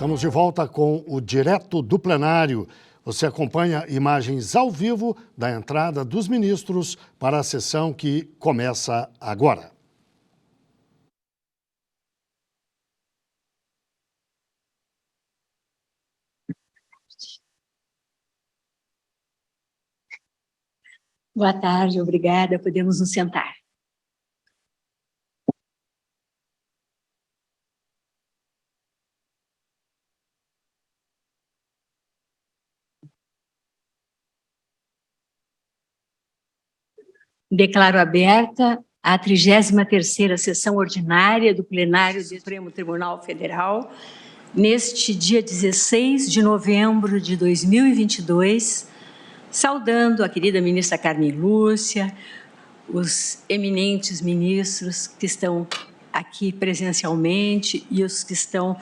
Estamos de volta com o Direto do Plenário. Você acompanha imagens ao vivo da entrada dos ministros para a sessão que começa agora. Boa tarde, obrigada. Podemos nos sentar. Declaro aberta a 33ª sessão ordinária do plenário do Supremo Tribunal Federal, neste dia 16 de novembro de 2022, saudando a querida ministra Carmen Lúcia, os eminentes ministros que estão aqui presencialmente e os que estão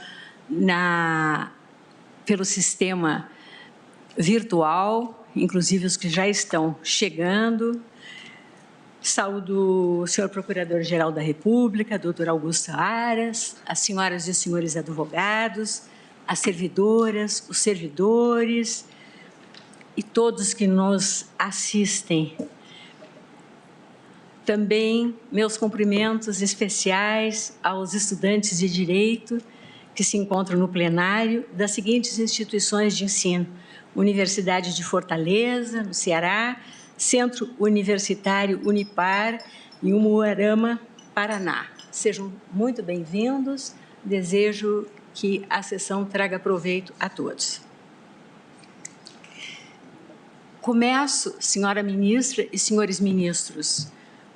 pelo sistema virtual, inclusive os que já estão chegando. Saúdo o senhor Procurador-Geral da República, doutor Augusto Aras, as senhoras e os senhores advogados, as servidoras, os servidores e todos que nos assistem. Também meus cumprimentos especiais aos estudantes de Direito que se encontram no plenário das seguintes instituições de ensino: Universidade de Fortaleza, no Ceará, Centro Universitário Unipar e Umuarama, Paraná. Sejam muito bem-vindos. Desejo que a sessão traga proveito a todos. Começo, senhora ministra e senhores ministros,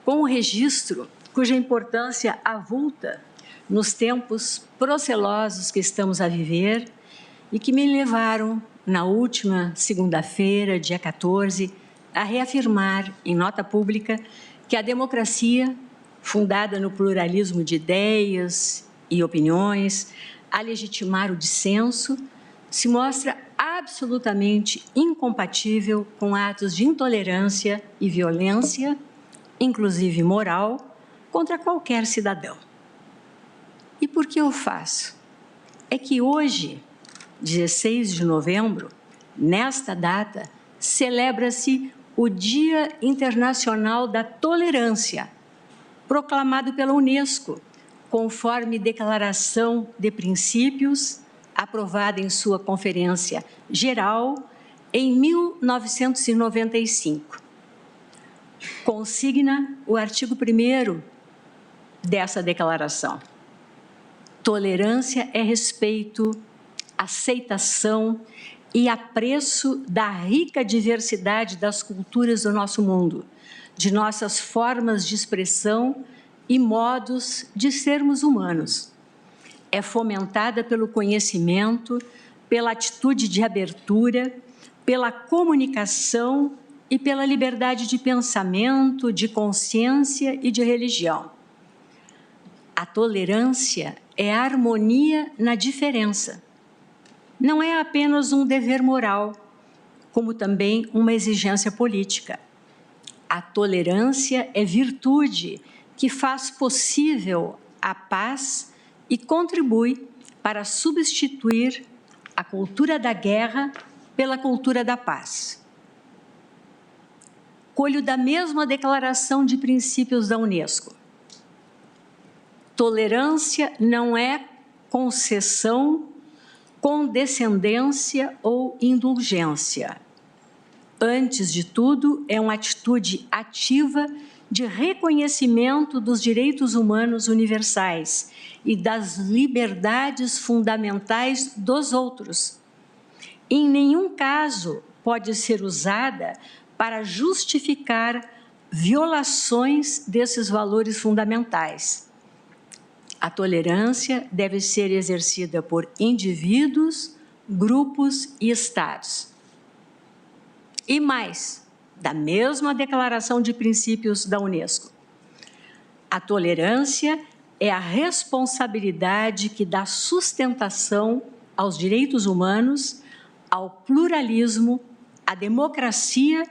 com um registro cuja importância avulta nos tempos procelosos que estamos a viver e que me levaram, na última segunda-feira, dia 14, a reafirmar em nota pública que a democracia, fundada no pluralismo de ideias e opiniões, a legitimar o dissenso, se mostra absolutamente incompatível com atos de intolerância e violência, inclusive moral, contra qualquer cidadão. E por que eu faço? É que hoje, 16 de novembro, nesta data, celebra-se o Dia Internacional da Tolerância, proclamado pela Unesco, conforme Declaração de Princípios, aprovada em sua Conferência Geral em 1995. Consigna o artigo 1º dessa declaração. Tolerância é respeito, aceitação e apreço da rica diversidade das culturas do nosso mundo, de nossas formas de expressão e modos de sermos humanos. É fomentada pelo conhecimento, pela atitude de abertura, pela comunicação e pela liberdade de pensamento, de consciência e de religião. A tolerância é a harmonia na diferença. Não é apenas um dever moral, como também uma exigência política. A tolerância é virtude que faz possível a paz e contribui para substituir a cultura da guerra pela cultura da paz. Colho da mesma Declaração de Princípios da Unesco. Tolerância não é concessão, condescendência ou indulgência. Antes de tudo, é uma atitude ativa de reconhecimento dos direitos humanos universais e das liberdades fundamentais dos outros. Em nenhum caso pode ser usada para justificar violações desses valores fundamentais. A tolerância deve ser exercida por indivíduos, grupos e estados. E mais, da mesma Declaração de Princípios da Unesco, a tolerância é a responsabilidade que dá sustentação aos direitos humanos, ao pluralismo, à democracia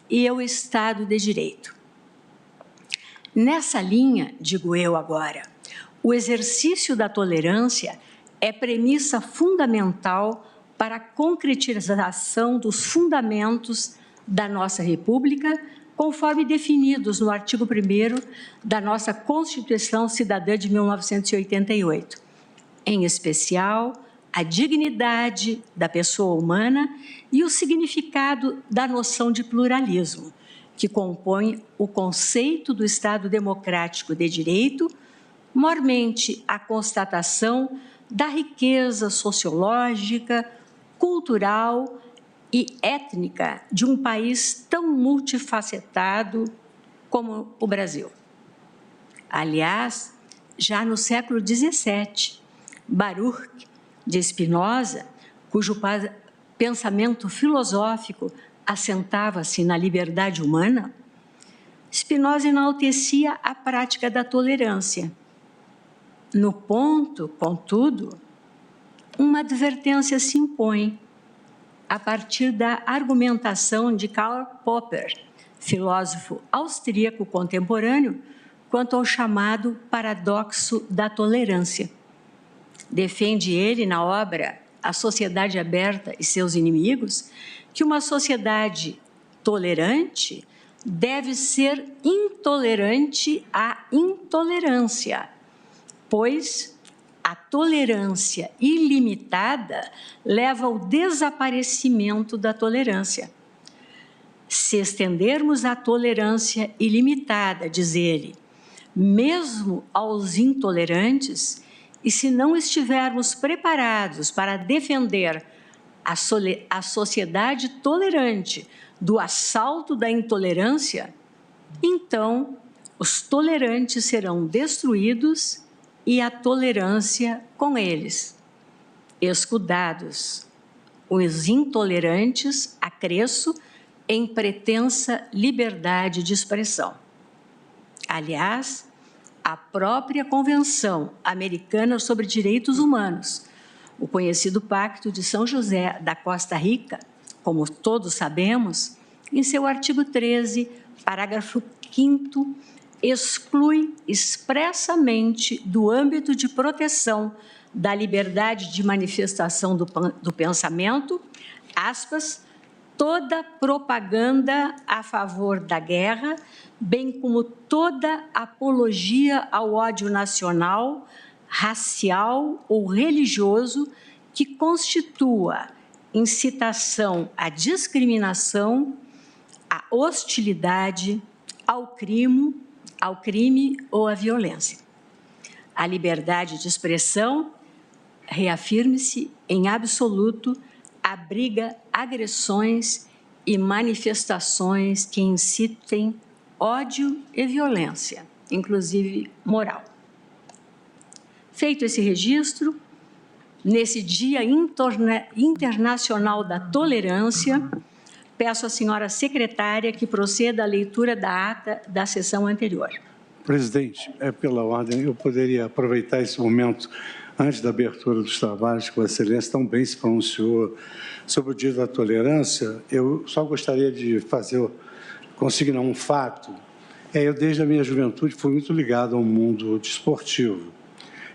e ao Estado de Direito. Nessa linha, digo eu agora, o exercício da tolerância é premissa fundamental para a concretização dos fundamentos da nossa República, conforme definidos no artigo 1º da nossa Constituição Cidadã de 1988, em especial a dignidade da pessoa humana e o significado da noção de pluralismo, que compõe o conceito do Estado democrático de direito, mormente a constatação da riqueza sociológica, cultural e étnica de um país tão multifacetado como o Brasil. Aliás, já no século XVII, Baruch de Spinoza, cujo pensamento filosófico assentava-se na liberdade humana, Spinoza enaltecia a prática da tolerância. No ponto, contudo, uma advertência se impõe a partir da argumentação de Karl Popper, filósofo austríaco contemporâneo, quanto ao chamado paradoxo da tolerância. Defende ele, na obra A Sociedade Aberta e Seus Inimigos, que uma sociedade tolerante deve ser intolerante à intolerância, pois a tolerância ilimitada leva ao desaparecimento da tolerância. Se estendermos a tolerância ilimitada, diz ele, mesmo aos intolerantes, e se não estivermos preparados para defender a sociedade tolerante do assalto da intolerância, então os tolerantes serão destruídos e a tolerância com eles. Escudados, os intolerantes acresçam em pretensa liberdade de expressão. Aliás, a própria Convenção Americana sobre Direitos Humanos, o conhecido Pacto de São José da Costa Rica, como todos sabemos, em seu artigo 13, parágrafo 5º, exclui expressamente do âmbito de proteção da liberdade de manifestação do pensamento, aspas, toda propaganda a favor da guerra, bem como toda apologia ao ódio nacional, racial ou religioso que constitua incitação à discriminação, à hostilidade, ao crime ou à violência. A liberdade de expressão, reafirme-se em absoluto, abriga agressões e manifestações que incitem ódio e violência, inclusive moral. Feito esse registro, nesse Dia Internacional da Tolerância, peço à senhora secretária que proceda à leitura da ata da sessão anterior. Presidente, pela ordem, eu poderia aproveitar esse momento, antes da abertura dos trabalhos, que Vossa Excelência tão bem se pronunciou sobre o Dia da Tolerância. Eu só gostaria de consignar um fato. Eu, desde a minha juventude, fui muito ligado ao mundo desportivo.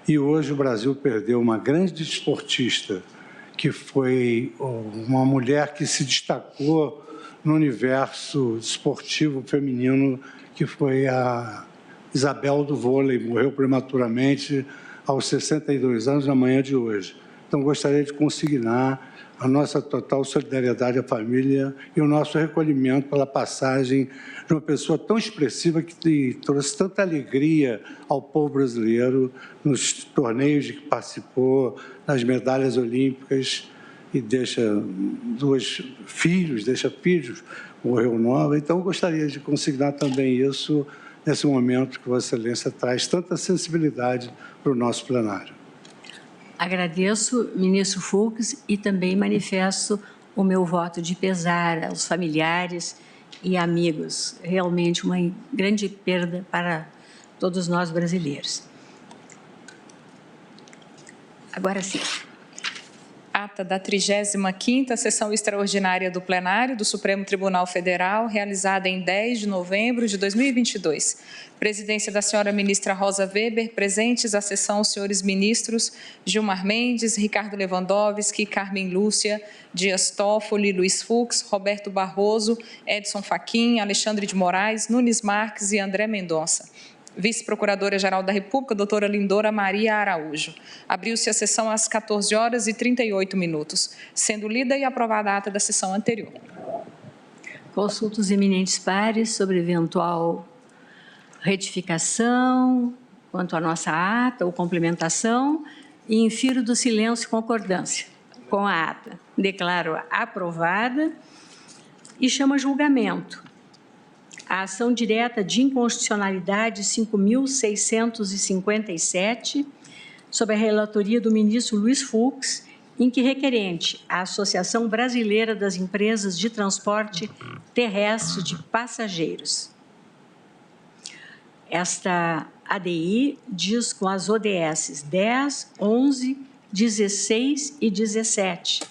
E hoje o Brasil perdeu uma grande desportista, que foi uma mulher que se destacou no universo desportivo feminino, que foi a Isabel do vôlei, morreu prematuramente aos 62 anos na manhã de hoje. Então, gostaria de consignar a nossa total solidariedade à família e o nosso recolhimento pela passagem de uma pessoa tão expressiva que trouxe tanta alegria ao povo brasileiro nos torneios de que participou, nas medalhas olímpicas, e deixa filhos, morreu nova. Então, gostaria de consignar também isso nesse momento que Vossa Excelência traz tanta sensibilidade para o nosso plenário. Agradeço, ministro Fux, e também manifesto o meu voto de pesar aos familiares e amigos. Realmente uma grande perda para todos nós brasileiros. Agora sim. Ata da 35ª Sessão Extraordinária do Plenário do Supremo Tribunal Federal, realizada em 10 de novembro de 2022. Presidência da senhora ministra Rosa Weber, presentes à sessão os senhores ministros Gilmar Mendes, Ricardo Lewandowski, Carmen Lúcia, Dias Toffoli, Luiz Fux, Roberto Barroso, Edson Fachin, Alexandre de Moraes, Nunes Marques e André Mendonça. Vice-Procuradora-Geral da República, doutora Lindora Maria Araújo. Abriu-se a sessão às 14h38, sendo lida e aprovada a ata da sessão anterior. Consulto os eminentes pares sobre eventual retificação quanto à nossa ata ou complementação e infiro do silêncio e concordância com a ata. Declaro aprovada e chamo a julgamento a ação direta de inconstitucionalidade 5.657, sob a relatoria do ministro Luiz Fux, em que requerente a Associação Brasileira das Empresas de Transporte Terrestre de Passageiros. Esta ADI diz com as ODS 10, 11, 16 e 17,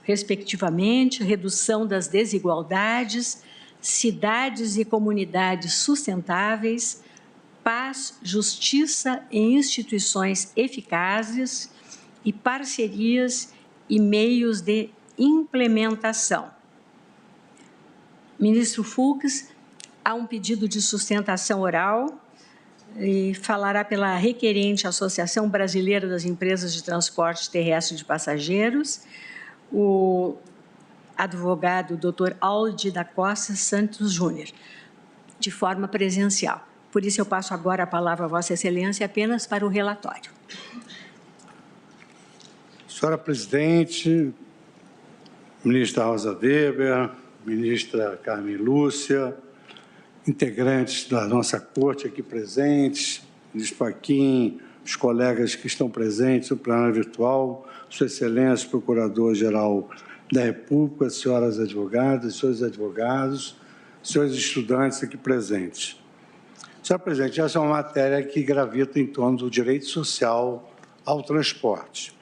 respectivamente, redução das desigualdades, cidades e comunidades sustentáveis, paz, justiça e instituições eficazes e parcerias e meios de implementação. Ministro Fux, há um pedido de sustentação oral e falará pela requerente Associação Brasileira das Empresas de Transporte Terrestre de Passageiros, o advogado Dr. Aldi da Costa Santos Júnior, de forma presencial. Por isso, eu passo agora a palavra a Vossa Excelência apenas para o relatório. Senhora Presidente, ministra Rosa Weber, ministra Carmen Lúcia, integrantes da nossa corte aqui presentes, ministro Fachin, os colegas que estão presentes no plenário virtual, Sua Excelência, Procurador-Geral da República, senhoras advogadas, senhores advogados, senhores estudantes aqui presentes. Senhora Presidente, essa é uma matéria que gravita em torno do direito social ao transporte.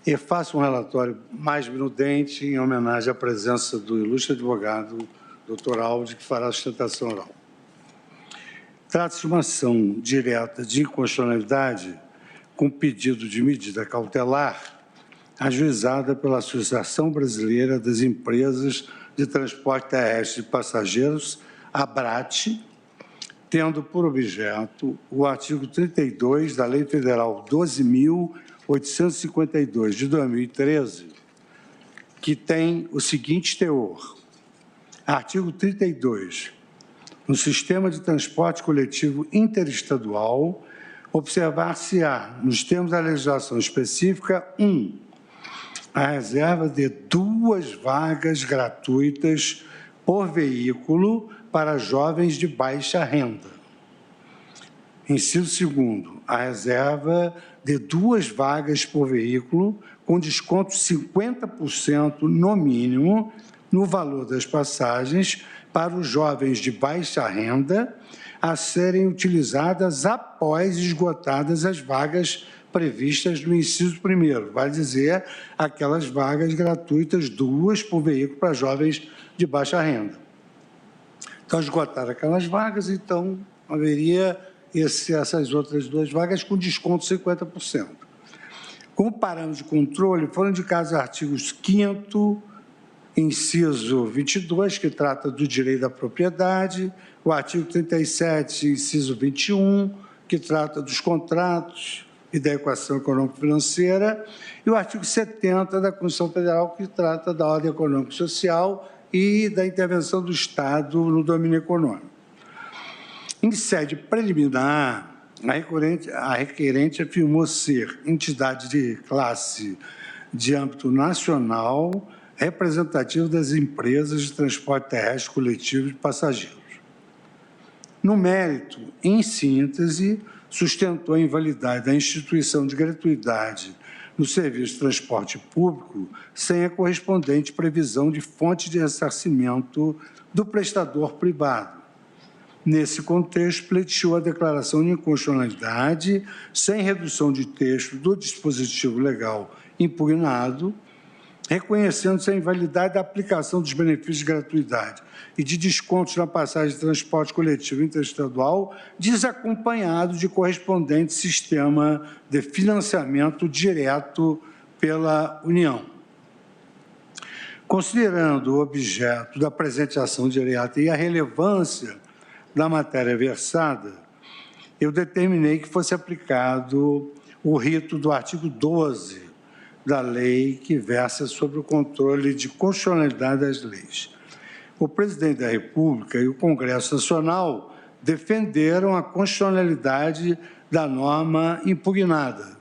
E faço um relatório mais minudente em homenagem à presença do ilustre advogado, Dr. Aldi, que fará a sustentação oral. Trata-se de uma ação direta de inconstitucionalidade com pedido de medida cautelar ajuizada pela Associação Brasileira das Empresas de Transporte Terrestre de Passageiros, ABRAT, tendo por objeto o artigo 32 da Lei Federal 12.852, de 2013, que tem o seguinte teor. Artigo 32. No sistema de transporte coletivo interestadual, observar-se-á, nos termos da legislação específica, a reserva de 2 vagas gratuitas por veículo para jovens de baixa renda. Inciso 2º, a reserva de 2 vagas por veículo com desconto de 50% no mínimo no valor das passagens para os jovens de baixa renda a serem utilizadas após esgotadas as vagas previstas no inciso 1º, vale dizer, aquelas vagas gratuitas, 2 por veículo para jovens de baixa renda. Então, esgotar aquelas vagas, então, haveria essas outras 2 vagas com desconto de 50%. Como parâmetro de controle, foram indicados artigos 5º, inciso 22, que trata do direito da propriedade, o artigo 37, inciso 21, que trata dos contratos e da equação econômico-financeira, e o artigo 70 da Constituição Federal, que trata da ordem econômico-social e da intervenção do Estado no domínio econômico. Em sede preliminar, a requerente afirmou ser entidade de classe de âmbito nacional representativa das empresas de transporte terrestre coletivo de passageiros. No mérito, em síntese, sustentou a invalidade da instituição de gratuidade no serviço de transporte público sem a correspondente previsão de fonte de ressarcimento do prestador privado. Nesse contexto, pleiteou a declaração de inconstitucionalidade sem redução de texto do dispositivo legal impugnado, reconhecendo-se a invalidade da aplicação dos benefícios de gratuidade e de descontos na passagem de transporte coletivo interestadual, desacompanhado de correspondente sistema de financiamento direto pela União. Considerando o objeto da presente ação direta e a relevância da matéria versada, eu determinei que fosse aplicado o rito do artigo 12 da lei que versa sobre o controle de constitucionalidade das leis. O presidente da República e o Congresso Nacional defenderam a constitucionalidade da norma impugnada,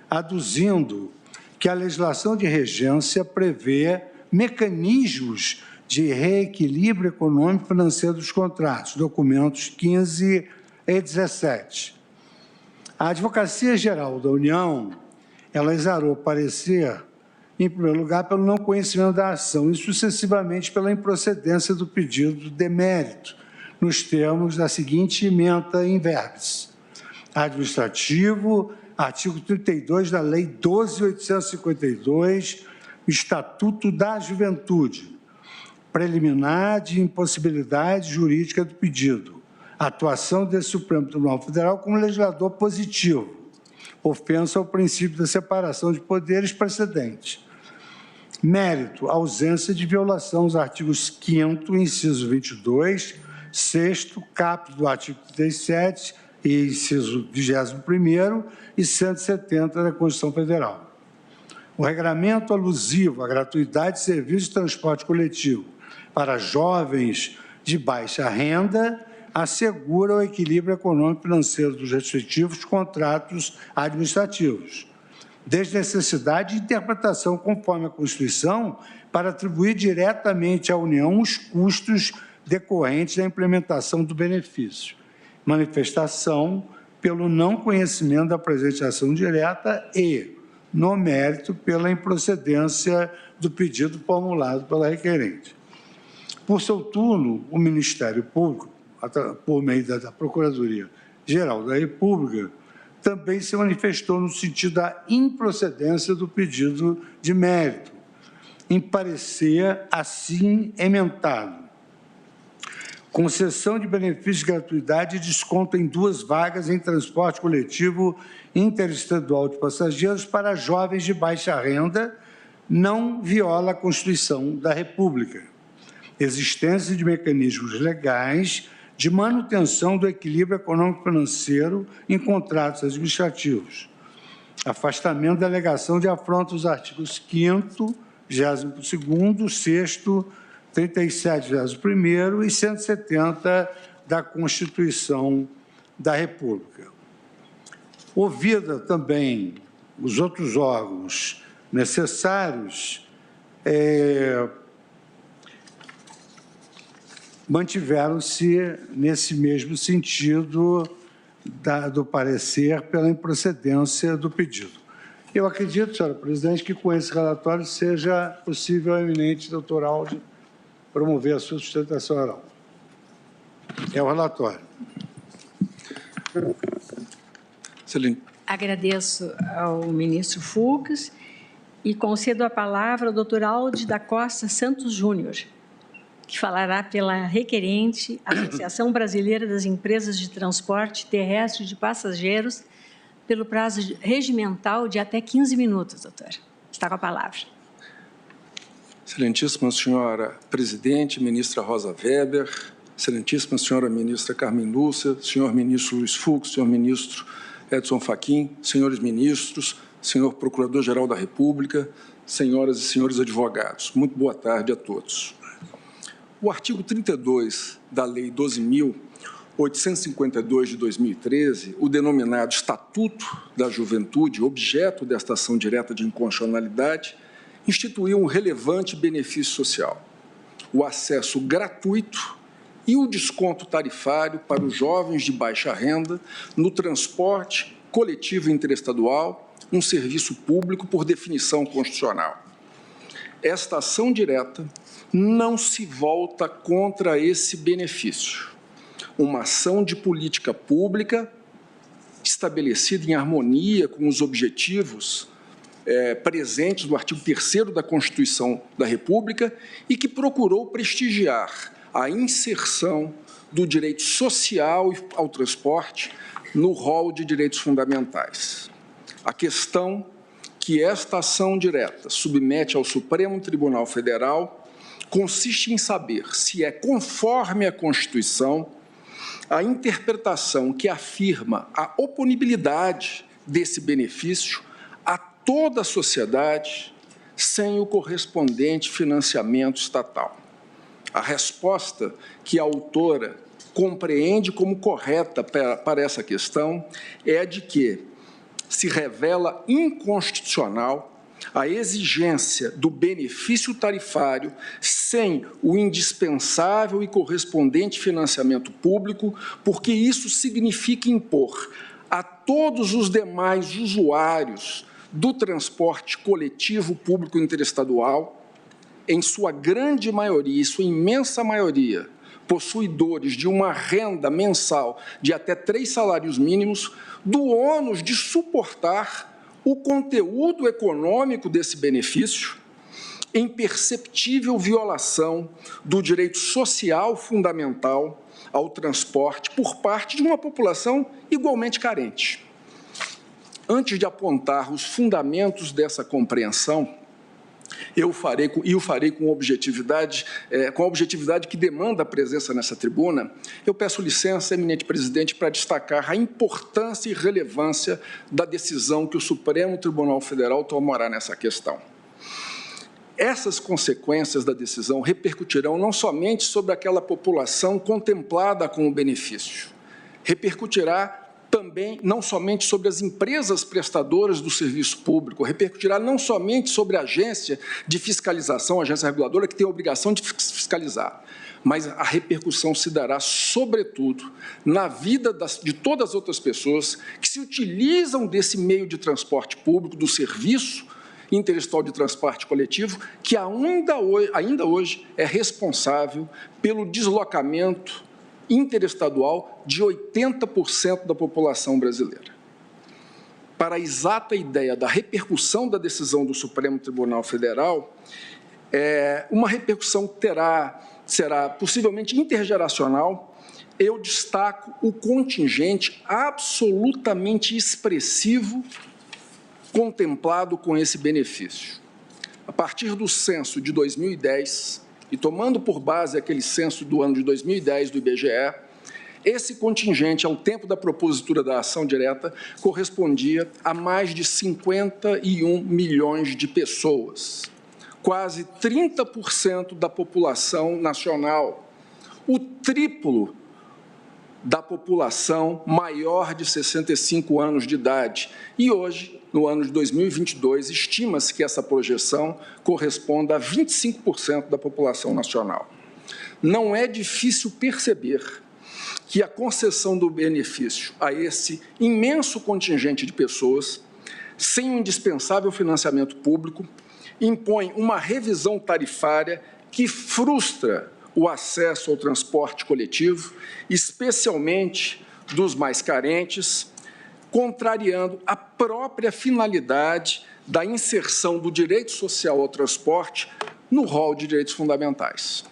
aduzindo que a legislação de regência prevê mecanismos de reequilíbrio econômico e financeiro dos contratos, documentos 15 e 17. A Advocacia Geral da União, ela exarou parecer, em primeiro lugar, pelo não conhecimento da ação e, sucessivamente, pela improcedência do pedido de mérito, nos termos da seguinte ementa in verbis. Administrativo, artigo 32 da Lei 12.852, Estatuto da Juventude, preliminar de impossibilidade jurídica do pedido, atuação desse Supremo Tribunal Federal como legislador positivo, ofensa ao princípio da separação de poderes precedente. Mérito, ausência de violação aos artigos 5º, inciso 22, 6º, caput do artigo 37 e inciso 21º e 170 da Constituição Federal. O regramento alusivo à gratuidade de serviços de transporte coletivo para jovens de baixa renda assegura o equilíbrio econômico e financeiro dos respectivos contratos administrativos, desde necessidade de interpretação conforme a Constituição para atribuir diretamente à União os custos decorrentes da implementação do benefício. Manifestação pelo não conhecimento da presente ação direta e, no mérito, pela improcedência do pedido formulado pela requerente. Por seu turno, o Ministério Público, por meio da Procuradoria-Geral da República, também se manifestou no sentido da improcedência do pedido de mérito, em parecer assim emendado. Concessão de benefício de gratuidade e desconto em 2 vagas em transporte coletivo interestadual de passageiros para jovens de baixa renda não viola a Constituição da República. Existência de mecanismos legais de manutenção do equilíbrio econômico-financeiro em contratos administrativos. Afastamento da alegação de afronta aos artigos 5º, 22º, 6º, 37, 21º e 170 da Constituição da República. Ouvida também os outros órgãos necessários, mantiveram-se nesse mesmo sentido do parecer pela improcedência do pedido. Eu acredito, senhora presidente, que com esse relatório seja possível ao eminente doutor Aldi promover a sua sustentação oral. É o relatório. Excelente. Agradeço ao ministro Fux e concedo a palavra ao doutor Aldi da Costa Santos Júnior, que falará pela requerente Associação Brasileira das Empresas de Transporte Terrestre de Passageiros, pelo prazo regimental de até 15 minutos, doutor. Está com a palavra. Excelentíssima senhora presidente, ministra Rosa Weber, excelentíssima senhora ministra Carmen Lúcia, senhor ministro Luiz Fux, senhor ministro Edson Fachin, senhores ministros, senhor procurador-geral da República, senhoras e senhores advogados. Muito boa tarde a todos. O artigo 32 da Lei 12.852 de 2013, o denominado Estatuto da Juventude, objeto desta ação direta de inconstitucionalidade, instituiu um relevante benefício social, o acesso gratuito e o desconto tarifário para os jovens de baixa renda no transporte coletivo interestadual, um serviço público por definição constitucional. Esta ação direta não se volta contra esse benefício. Uma ação de política pública estabelecida em harmonia com os objetivos presentes no artigo 3º da Constituição da República e que procurou prestigiar a inserção do direito social ao transporte no rol de direitos fundamentais. A questão que esta ação direta submete ao Supremo Tribunal Federal consiste em saber se é conforme a Constituição a interpretação que afirma a oponibilidade desse benefício a toda a sociedade sem o correspondente financiamento estatal. A resposta que a autora compreende como correta para essa questão é a de que se revela inconstitucional a exigência do benefício tarifário sem o indispensável e correspondente financiamento público, porque isso significa impor a todos os demais usuários do transporte coletivo público interestadual, em sua grande maioria, sua imensa maioria, possuidores de uma renda mensal de até 3 salários mínimos, do ônus de suportar o conteúdo econômico desse benefício, em perceptível violação do direito social fundamental ao transporte por parte de uma população igualmente carente. Antes de apontar os fundamentos dessa compreensão, o farei com objetividade que demanda a presença nessa tribuna, eu peço licença, eminente presidente, para destacar a importância e relevância da decisão que o Supremo Tribunal Federal tomará nessa questão. Essas consequências da decisão repercutirão não somente sobre aquela população contemplada com o benefício, repercutirá também não somente sobre as empresas prestadoras do serviço público, repercutirá não somente sobre a agência de fiscalização, a agência reguladora, que tem a obrigação de fiscalizar, mas a repercussão se dará, sobretudo, na vida de todas as outras pessoas que se utilizam desse meio de transporte público, do serviço interestadual de transporte coletivo, que ainda hoje é responsável pelo deslocamento interestadual de 80% da população brasileira. Para a exata ideia da repercussão da decisão do Supremo Tribunal Federal, uma repercussão que será possivelmente intergeracional, eu destaco o contingente absolutamente expressivo contemplado com esse benefício. A partir do censo de 2010, e tomando por base aquele censo do ano de 2010 do IBGE, esse contingente, ao tempo da propositura da ação direta, correspondia a mais de 51 milhões de pessoas, quase 30% da população nacional, o triplo da população maior de 65 anos de idade. E hoje, no ano de 2022, estima-se que essa projeção corresponda a 25% da população nacional. Não é difícil perceber que a concessão do benefício a esse imenso contingente de pessoas, sem o indispensável financiamento público, impõe uma revisão tarifária que frustra o acesso ao transporte coletivo, especialmente dos mais carentes, contrariando a própria finalidade da inserção do direito social ao transporte no rol de direitos fundamentais.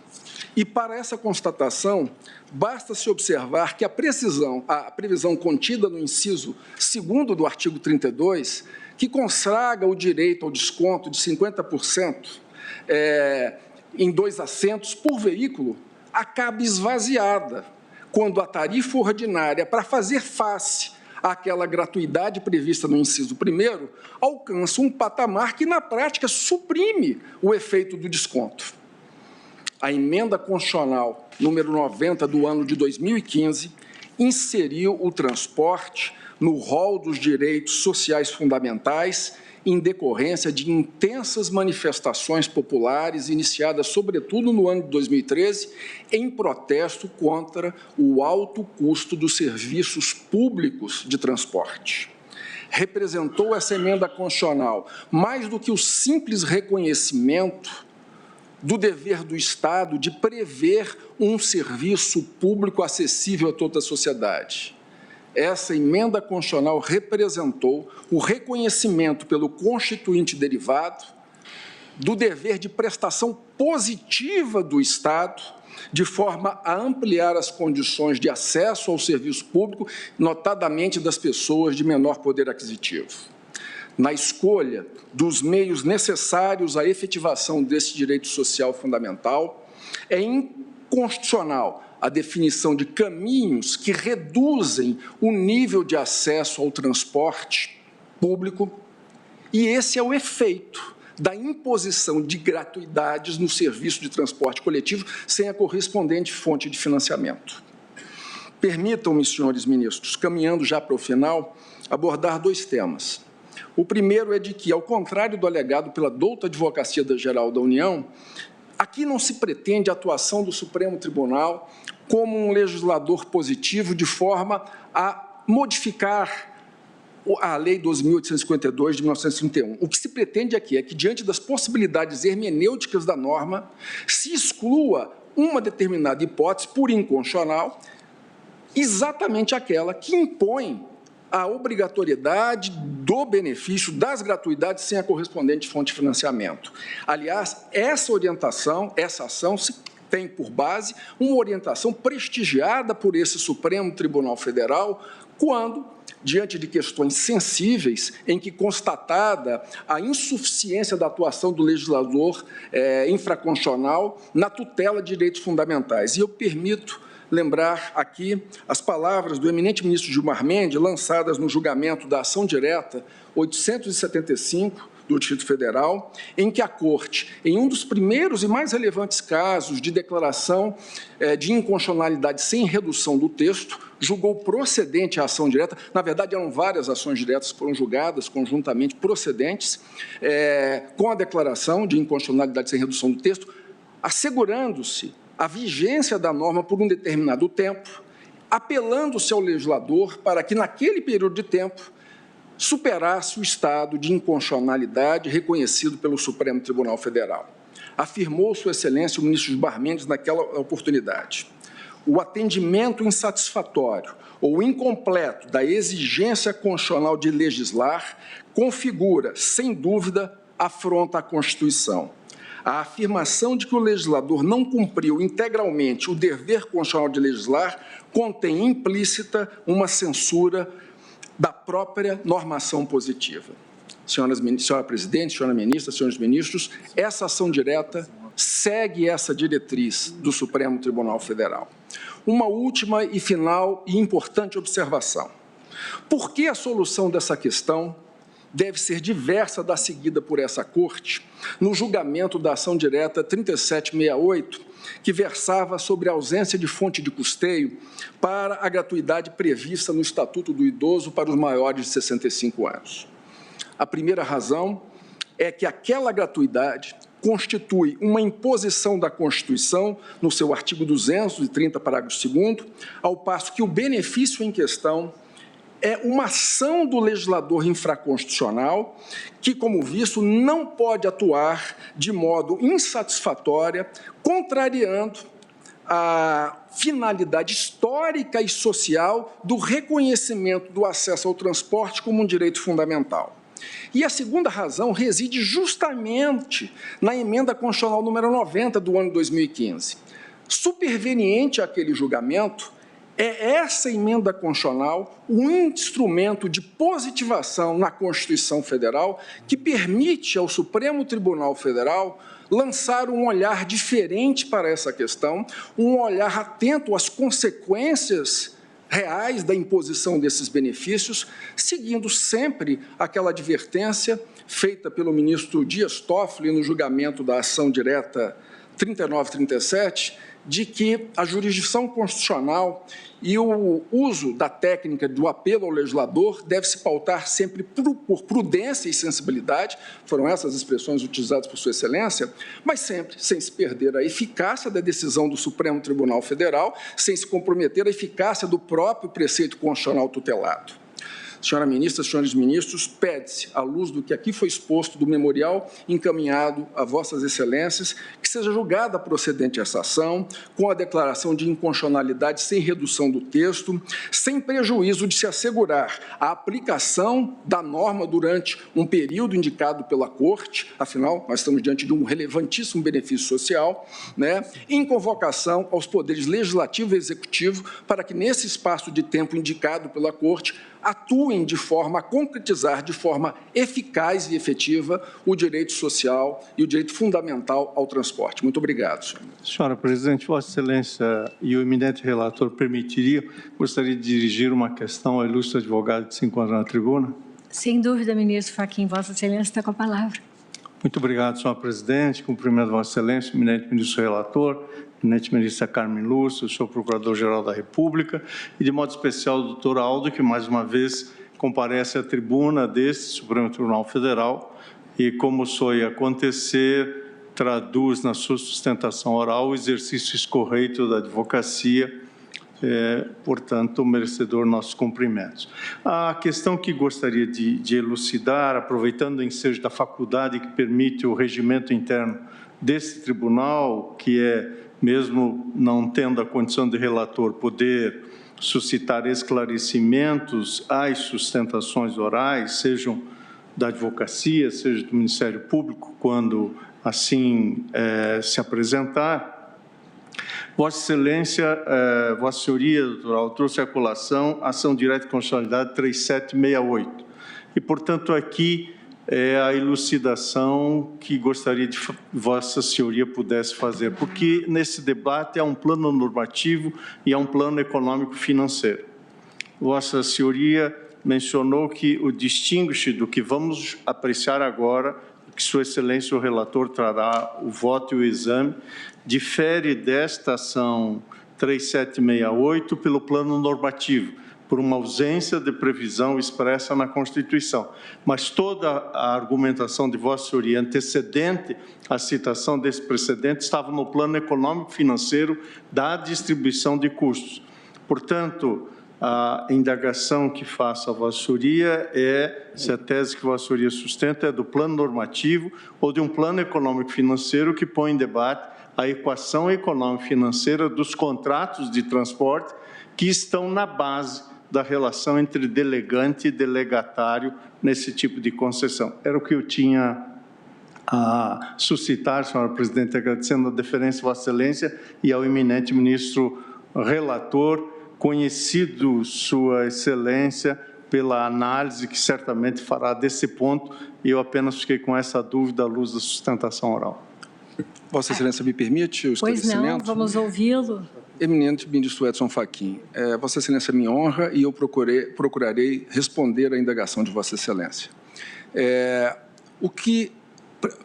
E para essa constatação, basta-se observar que a previsão contida no inciso 2º do artigo 32, que consagra o direito ao desconto de 50% em 2 assentos por veículo, acaba esvaziada quando a tarifa ordinária, para fazer face àquela gratuidade prevista no inciso 1º, alcança um patamar que, na prática, suprime o efeito do desconto. A emenda constitucional número 90 do ano de 2015 inseriu o transporte no rol dos direitos sociais fundamentais em decorrência de intensas manifestações populares iniciadas, sobretudo, no ano de 2013, em protesto contra o alto custo dos serviços públicos de transporte. Representou essa emenda constitucional mais do que o simples reconhecimento do dever do Estado de prever um serviço público acessível a toda a sociedade. essa emenda constitucional representou o reconhecimento pelo Constituinte derivado do dever de prestação positiva do Estado, de forma a ampliar as condições de acesso ao serviço público, notadamente das pessoas de menor poder aquisitivo. Na escolha dos meios necessários à efetivação desse direito social fundamental, é inconstitucional a definição de caminhos que reduzem o nível de acesso ao transporte público, e esse é o efeito da imposição de gratuidades no serviço de transporte coletivo sem a correspondente fonte de financiamento. Permitam-me, senhores ministros, caminhando já para o final, abordar dois temas. O primeiro é de que, ao contrário do alegado pela douta Advocacia Geral da União, aqui não se pretende a atuação do Supremo Tribunal como um legislador positivo de forma a modificar a Lei 12.852, de 1931. O que se pretende aqui é que, diante das possibilidades hermenêuticas da norma, se exclua uma determinada hipótese por inconstitucional, exatamente aquela que impõe a obrigatoriedade do benefício das gratuidades sem a correspondente fonte de financiamento. Aliás, essa orientação, essa ação se tem por base uma orientação prestigiada por esse Supremo Tribunal Federal quando, diante de questões sensíveis, em que constatada a insuficiência da atuação do legislador infraconstitucional na tutela de direitos fundamentais. E eu permito lembrar aqui as palavras do eminente ministro Gilmar Mendes, lançadas no julgamento da ação direta 875 do Distrito Federal, em que a Corte, em um dos primeiros e mais relevantes casos de declaração de inconstitucionalidade sem redução do texto, julgou procedente a ação direta. Na verdade, eram várias ações diretas que foram julgadas conjuntamente procedentes, com a declaração de inconstitucionalidade sem redução do texto, assegurando-se a vigência da norma por um determinado tempo, apelando-se ao legislador para que, naquele período de tempo, superasse o estado de inconstitucionalidade reconhecido pelo Supremo Tribunal Federal. Afirmou Sua Excelência o ministro Gilmar Mendes naquela oportunidade. O atendimento insatisfatório ou incompleto da exigência constitucional de legislar configura, sem dúvida, afronta à Constituição. A afirmação de que o legislador não cumpriu integralmente o dever constitucional de legislar contém implícita uma censura da própria normação positiva. Senhora Presidente, senhora Ministra, senhores ministros, essa ação direta segue essa diretriz do Supremo Tribunal Federal. Uma última e final e importante observação. Por que a solução dessa questão deve ser diversa da seguida por essa Corte no julgamento da ação direta 3768, que versava sobre a ausência de fonte de custeio para a gratuidade prevista no Estatuto do Idoso para os maiores de 65 anos. A primeira razão é que aquela gratuidade constitui uma imposição da Constituição, no seu artigo 230, parágrafo 2º, ao passo que o benefício em questão é uma ação do legislador infraconstitucional que, como visto, não pode atuar de modo insatisfatório, contrariando a finalidade histórica e social do reconhecimento do acesso ao transporte como um direito fundamental. E a segunda razão reside justamente na emenda constitucional número 90 do ano 2015. Superveniente àquele julgamento, é essa emenda constitucional um instrumento de positivação na Constituição Federal que permite ao Supremo Tribunal Federal lançar um olhar diferente para essa questão, um olhar atento às consequências reais da imposição desses benefícios, seguindo sempre aquela advertência feita pelo ministro Dias Toffoli no julgamento da ação direta 3937, de que a jurisdição constitucional e o uso da técnica do apelo ao legislador deve se pautar sempre por prudência e sensibilidade, foram essas expressões utilizadas por Sua Excelência, mas sempre sem se perder a eficácia da decisão do Supremo Tribunal Federal, sem se comprometer a eficácia do próprio preceito constitucional tutelado. Senhora Ministra, senhores ministros, pede-se, à luz do que aqui foi exposto do memorial encaminhado a Vossas Excelências, que que seja julgada procedente essa ação, com a declaração de inconstitucionalidade sem redução do texto, sem prejuízo de se assegurar a aplicação da norma durante um período indicado pela Corte, afinal, nós estamos diante de um relevantíssimo benefício social, né, em convocação aos poderes legislativo e executivo para que, nesse espaço de tempo indicado pela Corte, atuem de forma a concretizar de forma eficaz e efetiva o direito social e o direito fundamental ao transporte. Muito obrigado, senhor. Senhora Presidente, Vossa Excelência e o eminente relator permitiriam, gostaria de dirigir uma questão ao ilustre advogado que se encontra na tribuna? Sem dúvida, ministro Fachin, Vossa Excelência está com a palavra. Muito obrigado, senhora Presidente. Cumprimento Vossa Excelência, eminente ministro relator, eminente ministra Carmen Lúcia, o senhor Procurador-Geral da República e, de modo especial, o doutor Aldo, que mais uma vez comparece à tribuna deste Supremo Tribunal Federal e, como soe acontecer, traduz na sua sustentação oral o exercício escorreito da advocacia, portanto, merecedor nossos cumprimentos. A questão que gostaria de elucidar, aproveitando o ensejo da faculdade que permite o regimento interno desse tribunal, que é, mesmo não tendo a condição de relator, poder suscitar esclarecimentos às sustentações orais, sejam da advocacia, seja do Ministério Público, quando assim se apresentar. Vossa Excelência, Vossa Senhoria, doutor, trouxe à colação a ação direta de constitucionalidade 3768. E, portanto, aqui é a elucidação que gostaria de Vossa Senhoria pudesse fazer, porque nesse debate há um plano normativo e há um plano econômico-financeiro. Vossa Senhoria mencionou que o distingue do que vamos apreciar agora, que Sua Excelência, o relator, trará o voto e o exame, difere desta ação 3768 pelo plano normativo, por uma ausência de previsão expressa na Constituição. Mas toda a argumentação de Vossa Senhoria antecedente à citação desse precedente estava no plano econômico-financeiro da distribuição de custos. Portanto, a indagação que faço a Vossa Senhoria é se a tese que Vossa Senhoria sustenta é do plano normativo ou de um plano econômico-financeiro que põe em debate a equação econômico-financeira dos contratos de transporte que estão na base da relação entre delegante e delegatário nesse tipo de concessão. Era o que eu tinha a suscitar, senhora Presidente, agradecendo a deferência de Vossa Excelência e ao eminente ministro relator, conhecido Sua Excelência pela análise que certamente fará desse ponto, e eu apenas fiquei com essa dúvida à luz da sustentação oral. Vossa Excelência me permite o esclarecimento? Pois não, vamos ouvi-lo. Eminente ministro Edson Fachin, Vossa Excelência me honra e eu procurarei responder à indagação de Vossa Excelência.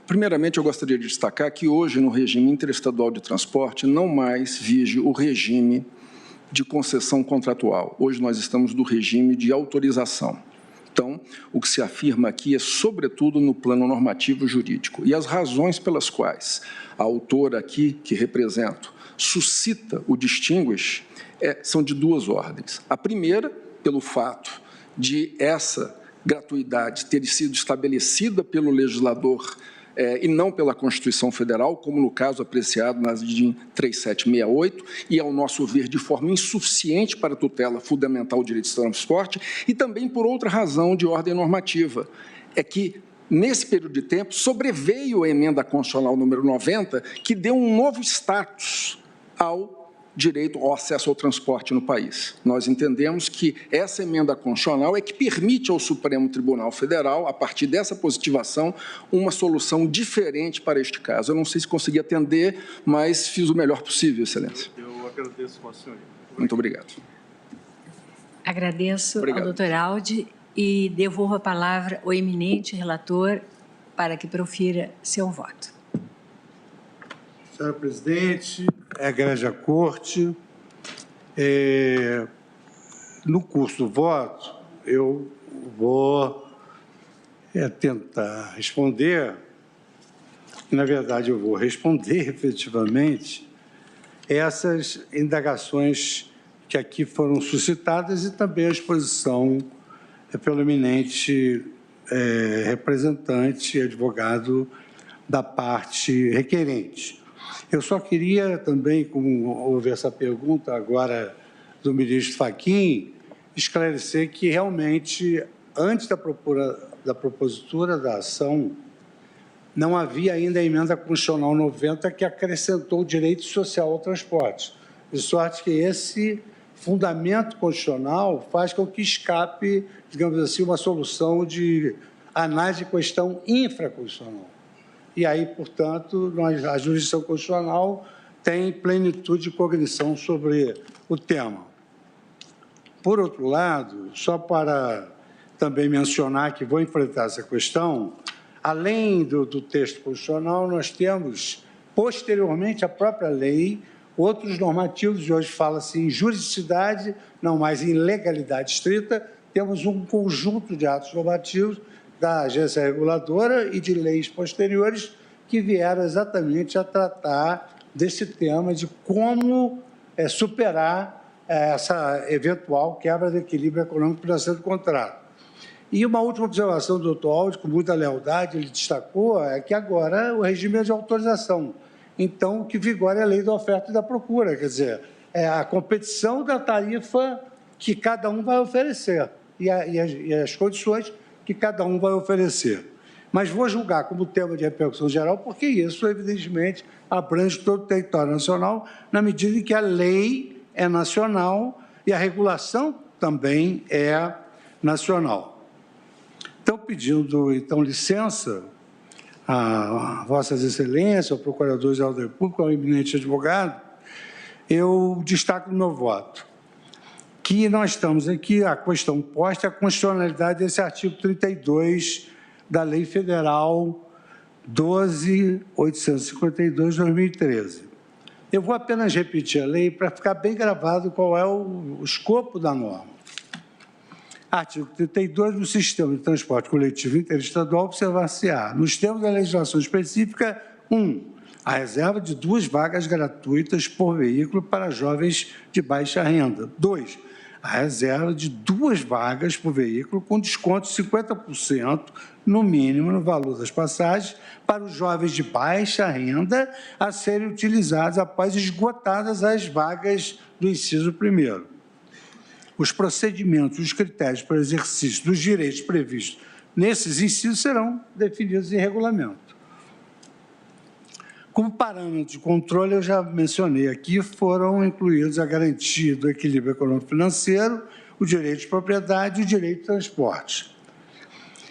Primeiramente, eu gostaria de destacar que hoje, no regime interestadual de transporte, não mais vige o regime de concessão contratual. Hoje nós estamos no regime de autorização. Então, o que se afirma aqui é, sobretudo, no plano normativo jurídico. E as razões pelas quais a autora aqui, que represento, suscita o distinguish, são de duas ordens. A primeira, pelo fato de essa gratuidade ter sido estabelecida pelo legislador e não pela Constituição Federal, como no caso apreciado na DIN 3768, e, ao nosso ver, de forma insuficiente para a tutela fundamental do direito de transporte, e também por outra razão de ordem normativa, é que, nesse período de tempo, sobreveio a emenda constitucional número 90, que deu um novo status ao direito ao acesso ao transporte no país. Nós entendemos que essa emenda constitucional é que permite ao Supremo Tribunal Federal, a partir dessa positivação, uma solução diferente para este caso. Eu não sei se consegui atender, mas fiz o melhor possível, Excelência. Eu agradeço, Vossa Senhoria. Muito obrigado. Agradeço Obrigado. ao doutor Aldi e devolvo a palavra ao eminente relator para que profira seu voto. Senhora Presidente, egrégia Corte, no curso do voto, eu vou tentar responder, na verdade, eu vou responder efetivamente essas indagações que aqui foram suscitadas e também a exposição pelo eminente representante e advogado da parte requerente. Eu só queria também, como houve essa pergunta agora do ministro Fachin, esclarecer que realmente, antes da propositura da ação, não havia ainda a emenda constitucional 90 que acrescentou o direito social ao transporte, de sorte que esse fundamento constitucional faz com que escape, digamos assim, uma solução de análise de questão infraconstitucional. E aí, portanto, a jurisdição constitucional tem plenitude de cognição sobre o tema. Por outro lado, só para também mencionar que vou enfrentar essa questão, além do texto constitucional, nós temos, posteriormente à própria lei, outros normativos, hoje fala-se em juridicidade, não mais em legalidade estrita, temos um conjunto de atos normativos da agência reguladora e de leis posteriores que vieram exatamente a tratar desse tema de como superar essa eventual quebra de equilíbrio econômico financeiro do contrato. E uma última observação do Dr. Aldi, com muita lealdade, ele destacou, é que agora o regime é de autorização. Então, o que vigora é a lei da oferta e da procura, quer dizer, é a competição da tarifa que cada um vai oferecer e as condições que cada um vai oferecer. Mas vou julgar como tema de repercussão geral, porque isso, evidentemente, abrange todo o território nacional, na medida em que a lei é nacional e a regulação também é nacional. Então, pedindo, licença a Vossas Excelências, ao Procurador-Geral da República, ao eminente advogado, eu destaco no meu voto que nós estamos aqui, a questão posta é a constitucionalidade desse artigo 32 da Lei Federal 12.852, de 2013. Eu vou apenas repetir a lei para ficar bem gravado qual é o escopo da norma. Artigo 32 do Sistema de Transporte Coletivo Interestadual, observar-se-á, nos termos da legislação específica, 1. A reserva de 2 vagas gratuitas por veículo para jovens de baixa renda. 2. A reserva de 2 vagas por veículo com desconto de 50%, no mínimo, no valor das passagens, para os jovens de baixa renda a serem utilizados após esgotadas as vagas do inciso 1º. Os procedimentos, os critérios para o exercício dos direitos previstos nesses incisos serão definidos em regulamento. Como parâmetro de controle, eu já mencionei aqui, foram incluídos a garantia do equilíbrio econômico-financeiro, o direito de propriedade e o direito de transporte.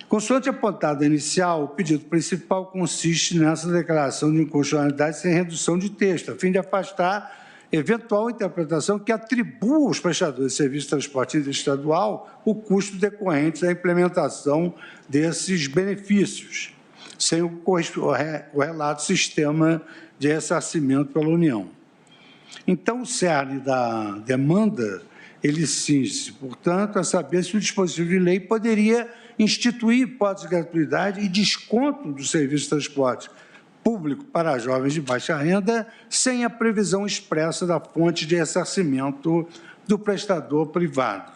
Consoante apontado inicial, o pedido principal consiste nessa declaração de inconstitucionalidade sem redução de texto, a fim de afastar eventual interpretação que atribua aos prestadores de serviço de transporte interestadual o custo decorrente da implementação desses benefícios, sem o correlato sistema de ressarcimento pela União. Então, o cerne da demanda, ele cinge-se, portanto, a saber se o dispositivo de lei poderia instituir hipótese de gratuidade e desconto do serviço de transporte público para jovens de baixa renda, sem a previsão expressa da fonte de ressarcimento do prestador privado.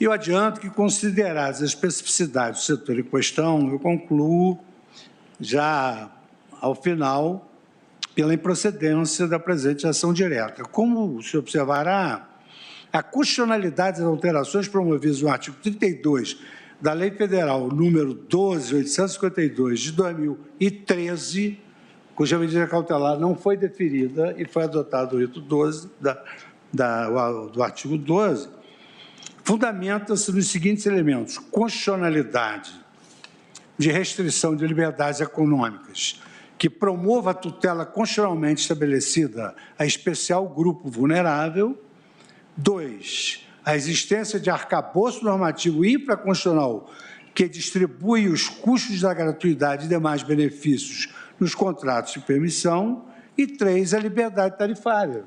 Eu adianto que, consideradas as especificidades do setor em questão, eu concluo, já ao final, pela improcedência da presente ação direta. Como se observará, a constitucionalidade das alterações promovidas no artigo 32 da Lei Federal número 12.852, de 2013, cuja medida cautelar não foi deferida e foi adotado o rito 12 do artigo 12, fundamenta-se nos seguintes elementos: constitucionalidade de restrição de liberdades econômicas, que promova a tutela constitucionalmente estabelecida a especial grupo vulnerável. 2. A existência de arcabouço normativo infraconstitucional que distribui os custos da gratuidade e demais benefícios nos contratos de permissão. E 3. A liberdade tarifária,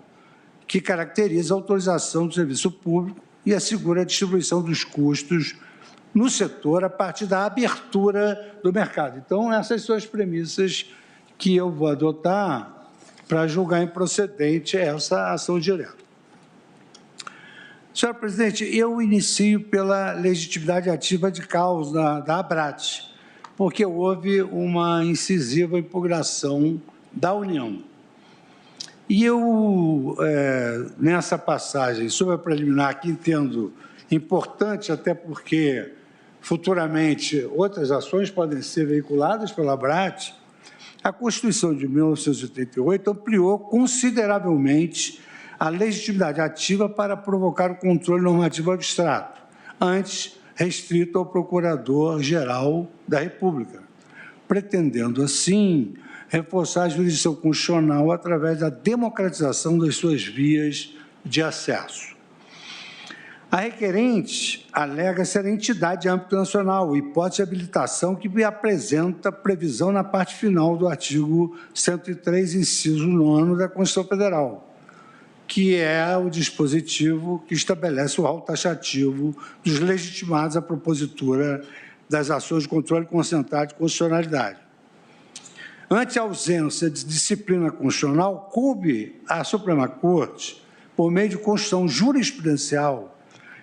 que caracteriza a autorização do serviço público e assegura a distribuição dos custos no setor a partir da abertura do mercado. Então, essas são as premissas que eu vou adotar para julgar improcedente essa ação direta. Senhor presidente, eu inicio pela legitimidade ativa de causa da ABRAT, porque houve uma incisiva impugnação da União. E eu, nessa passagem sobre a preliminar, que entendo importante, até porque futuramente outras ações podem ser veiculadas pela ABRAT, a Constituição de 1988 ampliou consideravelmente a legitimidade ativa para provocar o controle normativo abstrato, antes restrito ao Procurador-Geral da República, pretendendo, assim, reforçar a jurisdição constitucional através da democratização das suas vias de acesso. A requerente alega ser a entidade de âmbito nacional, hipótese de habilitação que apresenta previsão na parte final do artigo 103, inciso 9 da Constituição Federal, que é o dispositivo que estabelece o rol taxativo dos legitimados à propositura das ações de controle concentrado de constitucionalidade. Ante a ausência de disciplina constitucional, coube à Suprema Corte, por meio de Constituição jurisprudencial,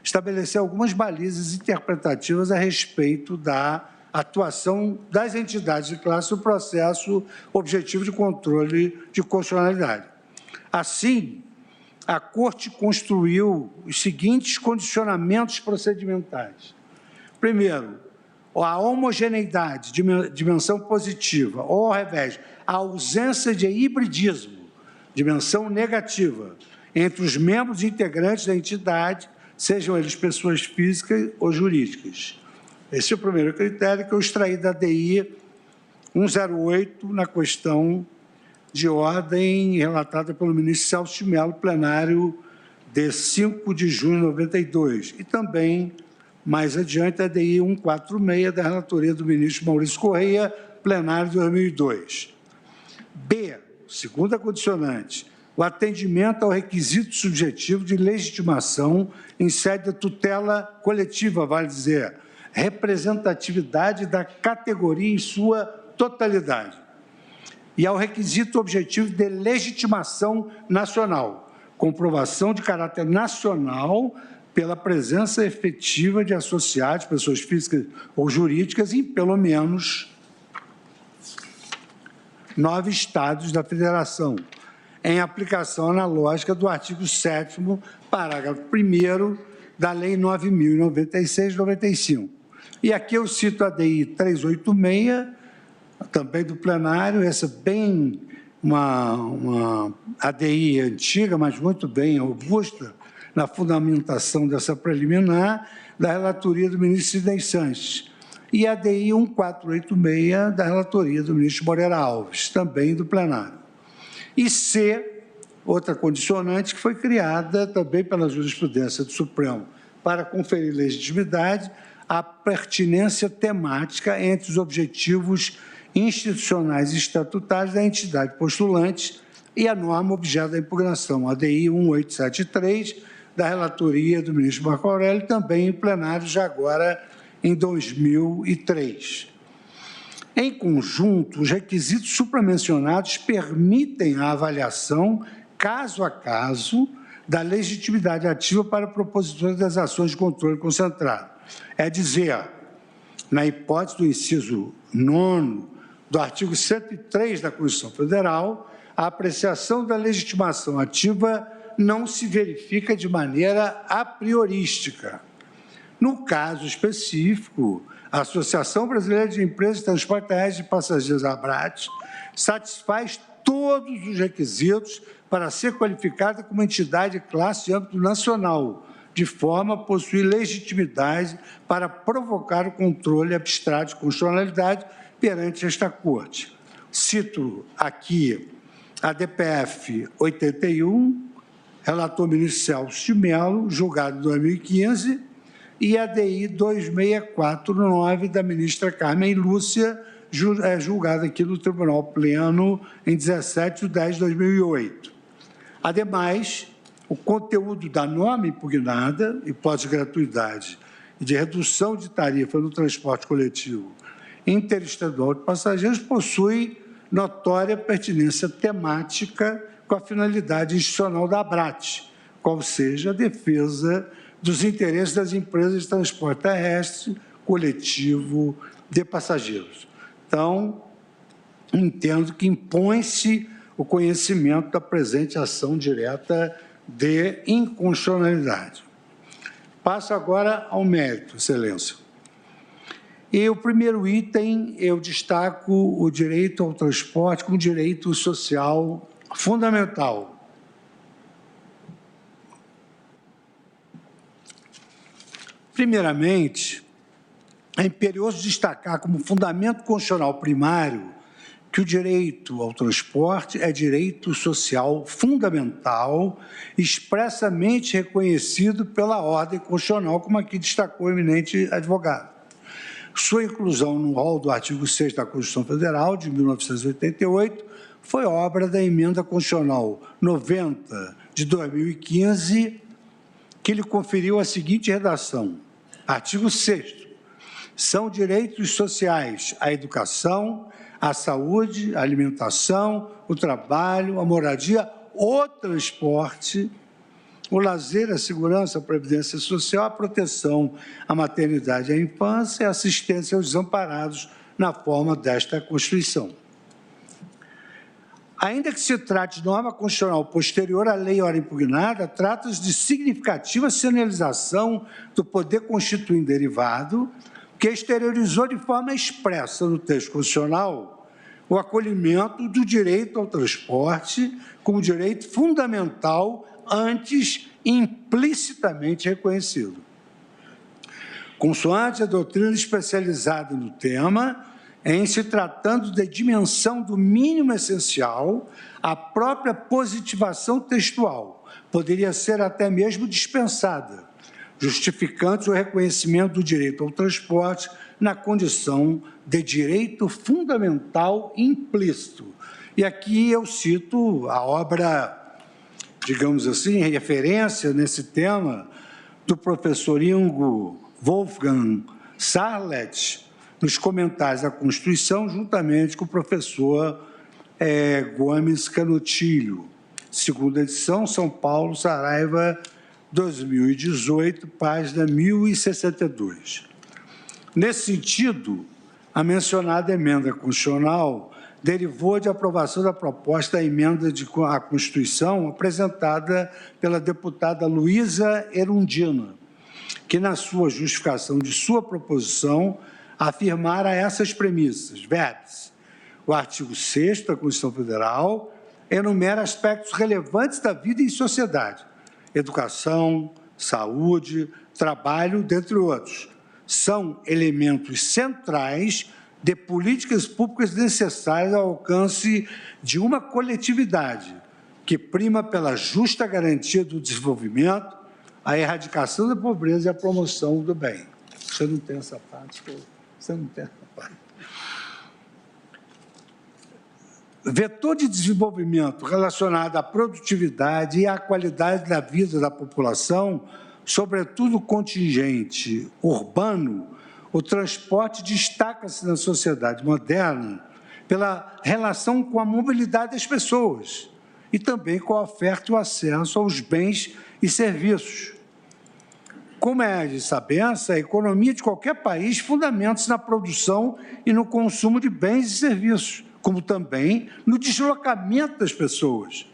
estabelecer algumas balizas interpretativas a respeito da atuação das entidades de classe no processo objetivo de controle de constitucionalidade. Assim, a Corte construiu os seguintes condicionamentos procedimentais. Primeiro, a homogeneidade, dimensão positiva, ou, ao revés, a ausência de hibridismo, dimensão negativa, entre os membros integrantes da entidade, sejam eles pessoas físicas ou jurídicas. Esse é o primeiro critério que eu extraí da DI 108 na questão de ordem relatada pelo ministro Celso de Mello, plenário de 5 de junho de 92, e também, mais adiante, a DI 146 da relatoria do ministro Maurício Correia, plenário de 2002. B, segunda condicionante, o atendimento ao requisito subjetivo de legitimação em sede de tutela coletiva, vale dizer, representatividade da categoria em sua totalidade, e ao requisito objetivo de legitimação nacional, comprovação de caráter nacional pela presença efetiva de associados, pessoas físicas ou jurídicas, em pelo menos 9 estados da Federação, em aplicação analógica do artigo 7º, parágrafo 1º da Lei 9.096 de 95. E aqui eu cito a DI 386, também do plenário, essa bem uma ADI antiga, mas muito bem robusta, na fundamentação dessa preliminar, da relatoria do ministro Sidney Sanches, e a DI 1486, da relatoria do ministro Moreira Alves, também do plenário. E C, outra condicionante, que foi criada também pela jurisprudência do Supremo para conferir legitimidade, a pertinência temática entre os objetivos institucionais e estatutários da entidade postulante e a norma objeto da impugnação, a DI 1873, da relatoria do ministro Marco Aurélio, também em plenário, já agora em 2003. Em conjunto, os requisitos supramencionados permitem a avaliação, caso a caso, da legitimidade ativa para a propositura das ações de controle concentrado. É dizer, na hipótese do inciso 9º do artigo 103 da Constituição Federal, a apreciação da legitimação ativa não se verifica de maneira a priorística. No caso específico, a Associação Brasileira de Empresas de Transporte Aéreo de Passageiros, ABRAT, satisfaz todos os requisitos para ser qualificada como entidade de classe de âmbito nacional, de forma a possuir legitimidade para provocar o controle abstrato de constitucionalidade perante esta Corte. Cito aqui a DPF 81, relator ministro Celso de Mello, julgado em 2015, e a DI 2649 da ministra Carmen Lúcia, julgada aqui no Tribunal Pleno em 17 de 10 de 2008. Ademais, o conteúdo da norma impugnada, hipótese de gratuidade e de redução de tarifa no transporte coletivo interestadual de passageiros, possui notória pertinência temática com a finalidade institucional da ABRAT, qual seja a defesa dos interesses das empresas de transporte terrestre coletivo de passageiros. Então, entendo que impõe-se o conhecimento da presente ação direta de inconstitucionalidade. Passo agora ao mérito, Excelência. E o primeiro item, eu destaco o direito ao transporte como direito social fundamental. Primeiramente, é imperioso destacar como fundamento constitucional primário que o direito ao transporte é direito social fundamental, expressamente reconhecido pela ordem constitucional, como aqui destacou o eminente advogado. Sua inclusão no rol do artigo 6º da Constituição Federal, de 1988, foi obra da Emenda Constitucional 90, de 2015, que lhe conferiu a seguinte redação. Artigo 6º. São direitos sociais a educação, a saúde, a alimentação, o trabalho, a moradia, o transporte, o lazer, a segurança, a previdência social, a proteção, a maternidade e a infância e a assistência aos desamparados na forma desta Constituição. Ainda que se trate de norma constitucional posterior à lei ora impugnada, trata-se de significativa sinalização do poder constituinte derivado, que exteriorizou de forma expressa no texto constitucional o acolhimento do direito ao transporte como direito fundamental, antes implicitamente reconhecido. Consoante a doutrina especializada no tema, em se tratando de dimensão do mínimo essencial, a própria positivação textual poderia ser até mesmo dispensada, justificando o reconhecimento do direito ao transporte na condição de direito fundamental implícito. E aqui eu cito a obra, digamos assim, em referência nesse tema, do professor Ingo Wolfgang Sarlet, nos comentários da Constituição, juntamente com o professor Gomes Canutilho, segunda edição, São Paulo, Saraiva, 2018, página 1062. Nesse sentido, a emenda constitucional derivou de aprovação da proposta da emenda à Constituição apresentada pela deputada Luísa Erundina, que, na sua justificação de sua proposição, afirmara essas premissas, verbis. O artigo 6º da Constituição Federal enumera aspectos relevantes da vida em sociedade, educação, saúde, trabalho, dentre outros. São elementos centrais de políticas públicas necessárias ao alcance de uma coletividade que prima pela justa garantia do desenvolvimento, a erradicação da pobreza e a promoção do bem. Você não tem essa parte? Você não tem essa parte. Vetor de desenvolvimento relacionado à produtividade e à qualidade da vida da população, sobretudo o contingente urbano, o transporte destaca-se na sociedade moderna pela relação com a mobilidade das pessoas e também com a oferta e o acesso aos bens e serviços. Como é de sabença, a economia de qualquer país fundamenta-se na produção e no consumo de bens e serviços, como também no deslocamento das pessoas,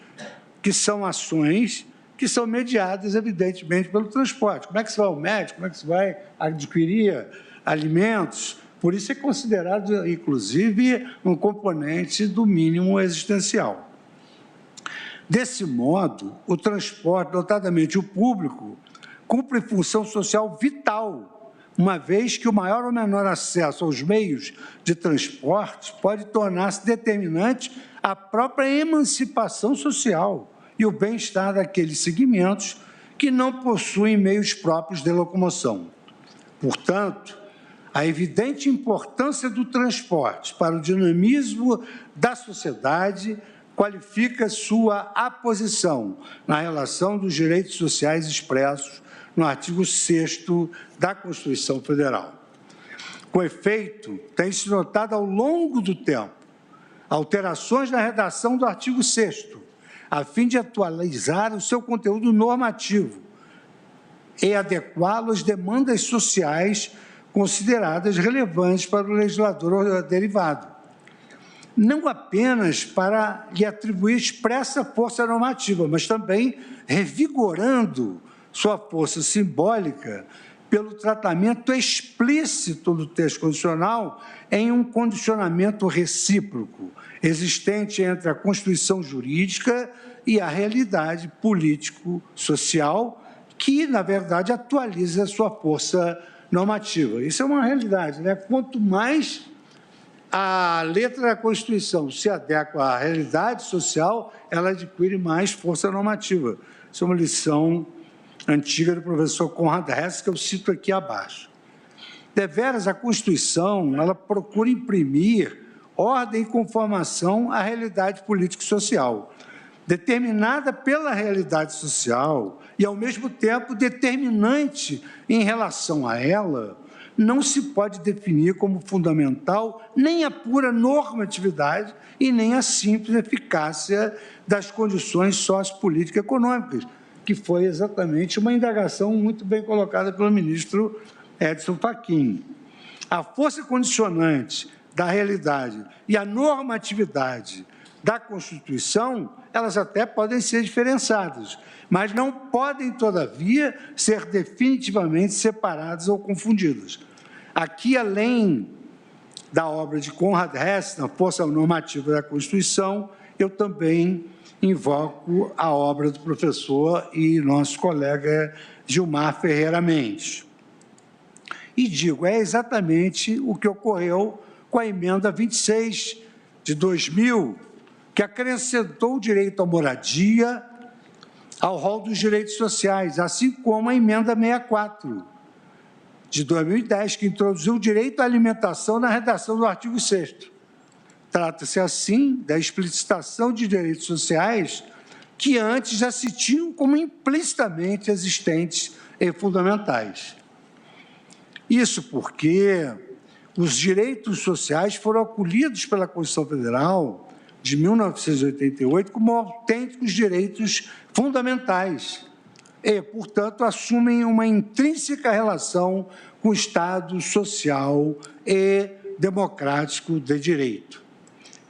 que são ações que são mediadas, evidentemente, pelo transporte. Como é que se vai ao médico? Como é que se vai adquirir alimentos? Por isso é considerado, inclusive, um componente do mínimo existencial. Desse modo, o transporte, notadamente o público, cumpre função social vital, uma vez que o maior ou menor acesso aos meios de transporte pode tornar-se determinante à própria emancipação social e o bem-estar daqueles segmentos que não possuem meios próprios de locomoção. Portanto, a evidente importância do transporte para o dinamismo da sociedade qualifica sua aposição na relação dos direitos sociais expressos no artigo 6º da Constituição Federal. Com efeito, tem-se notado ao longo do tempo alterações na redação do artigo 6º, a fim de atualizar o seu conteúdo normativo e adequá-lo às demandas sociais consideradas relevantes para o legislador derivado. Não apenas para lhe atribuir expressa força normativa, mas também revigorando sua força simbólica pelo tratamento explícito do texto constitucional em um condicionamento recíproco existente entre a Constituição jurídica e a realidade político-social, que, na verdade, atualiza a sua força normativa. Isso é uma realidade, né? Quanto mais a letra da Constituição se adequa à realidade social, ela adquire mais força normativa. Isso é uma lição antiga do professor Conrad Hess, que eu cito aqui abaixo. Deveras, a Constituição, ela procura imprimir ordem e conformação à realidade político-social, determinada pela realidade social e, ao mesmo tempo, determinante em relação a ela, não se pode definir como fundamental nem a pura normatividade e nem a simples eficácia das condições sociopolíticas e econômicas, que foi exatamente uma indagação muito bem colocada pelo ministro Edson Fachin. A força condicionante da realidade e a normatividade da Constituição, elas até podem ser diferenciadas, mas não podem, todavia, ser definitivamente separadas ou confundidas. Aqui, além da obra de Conrad Hess, na força normativa da Constituição, eu também invoco a obra do professor e nosso colega Gilmar Ferreira Mendes. E digo, é exatamente o que ocorreu com a emenda 26 de 2000, que acrescentou o direito à moradia ao rol dos direitos sociais, assim como a emenda 64 de 2010, que introduziu o direito à alimentação na redação do artigo 6º. Trata-se, assim, da explicitação de direitos sociais que antes já se tinham como implicitamente existentes e fundamentais. Isso porque os direitos sociais foram acolhidos pela Constituição Federal de 1988 como autênticos direitos fundamentais e, portanto, assumem uma intrínseca relação com o Estado social e democrático de direito.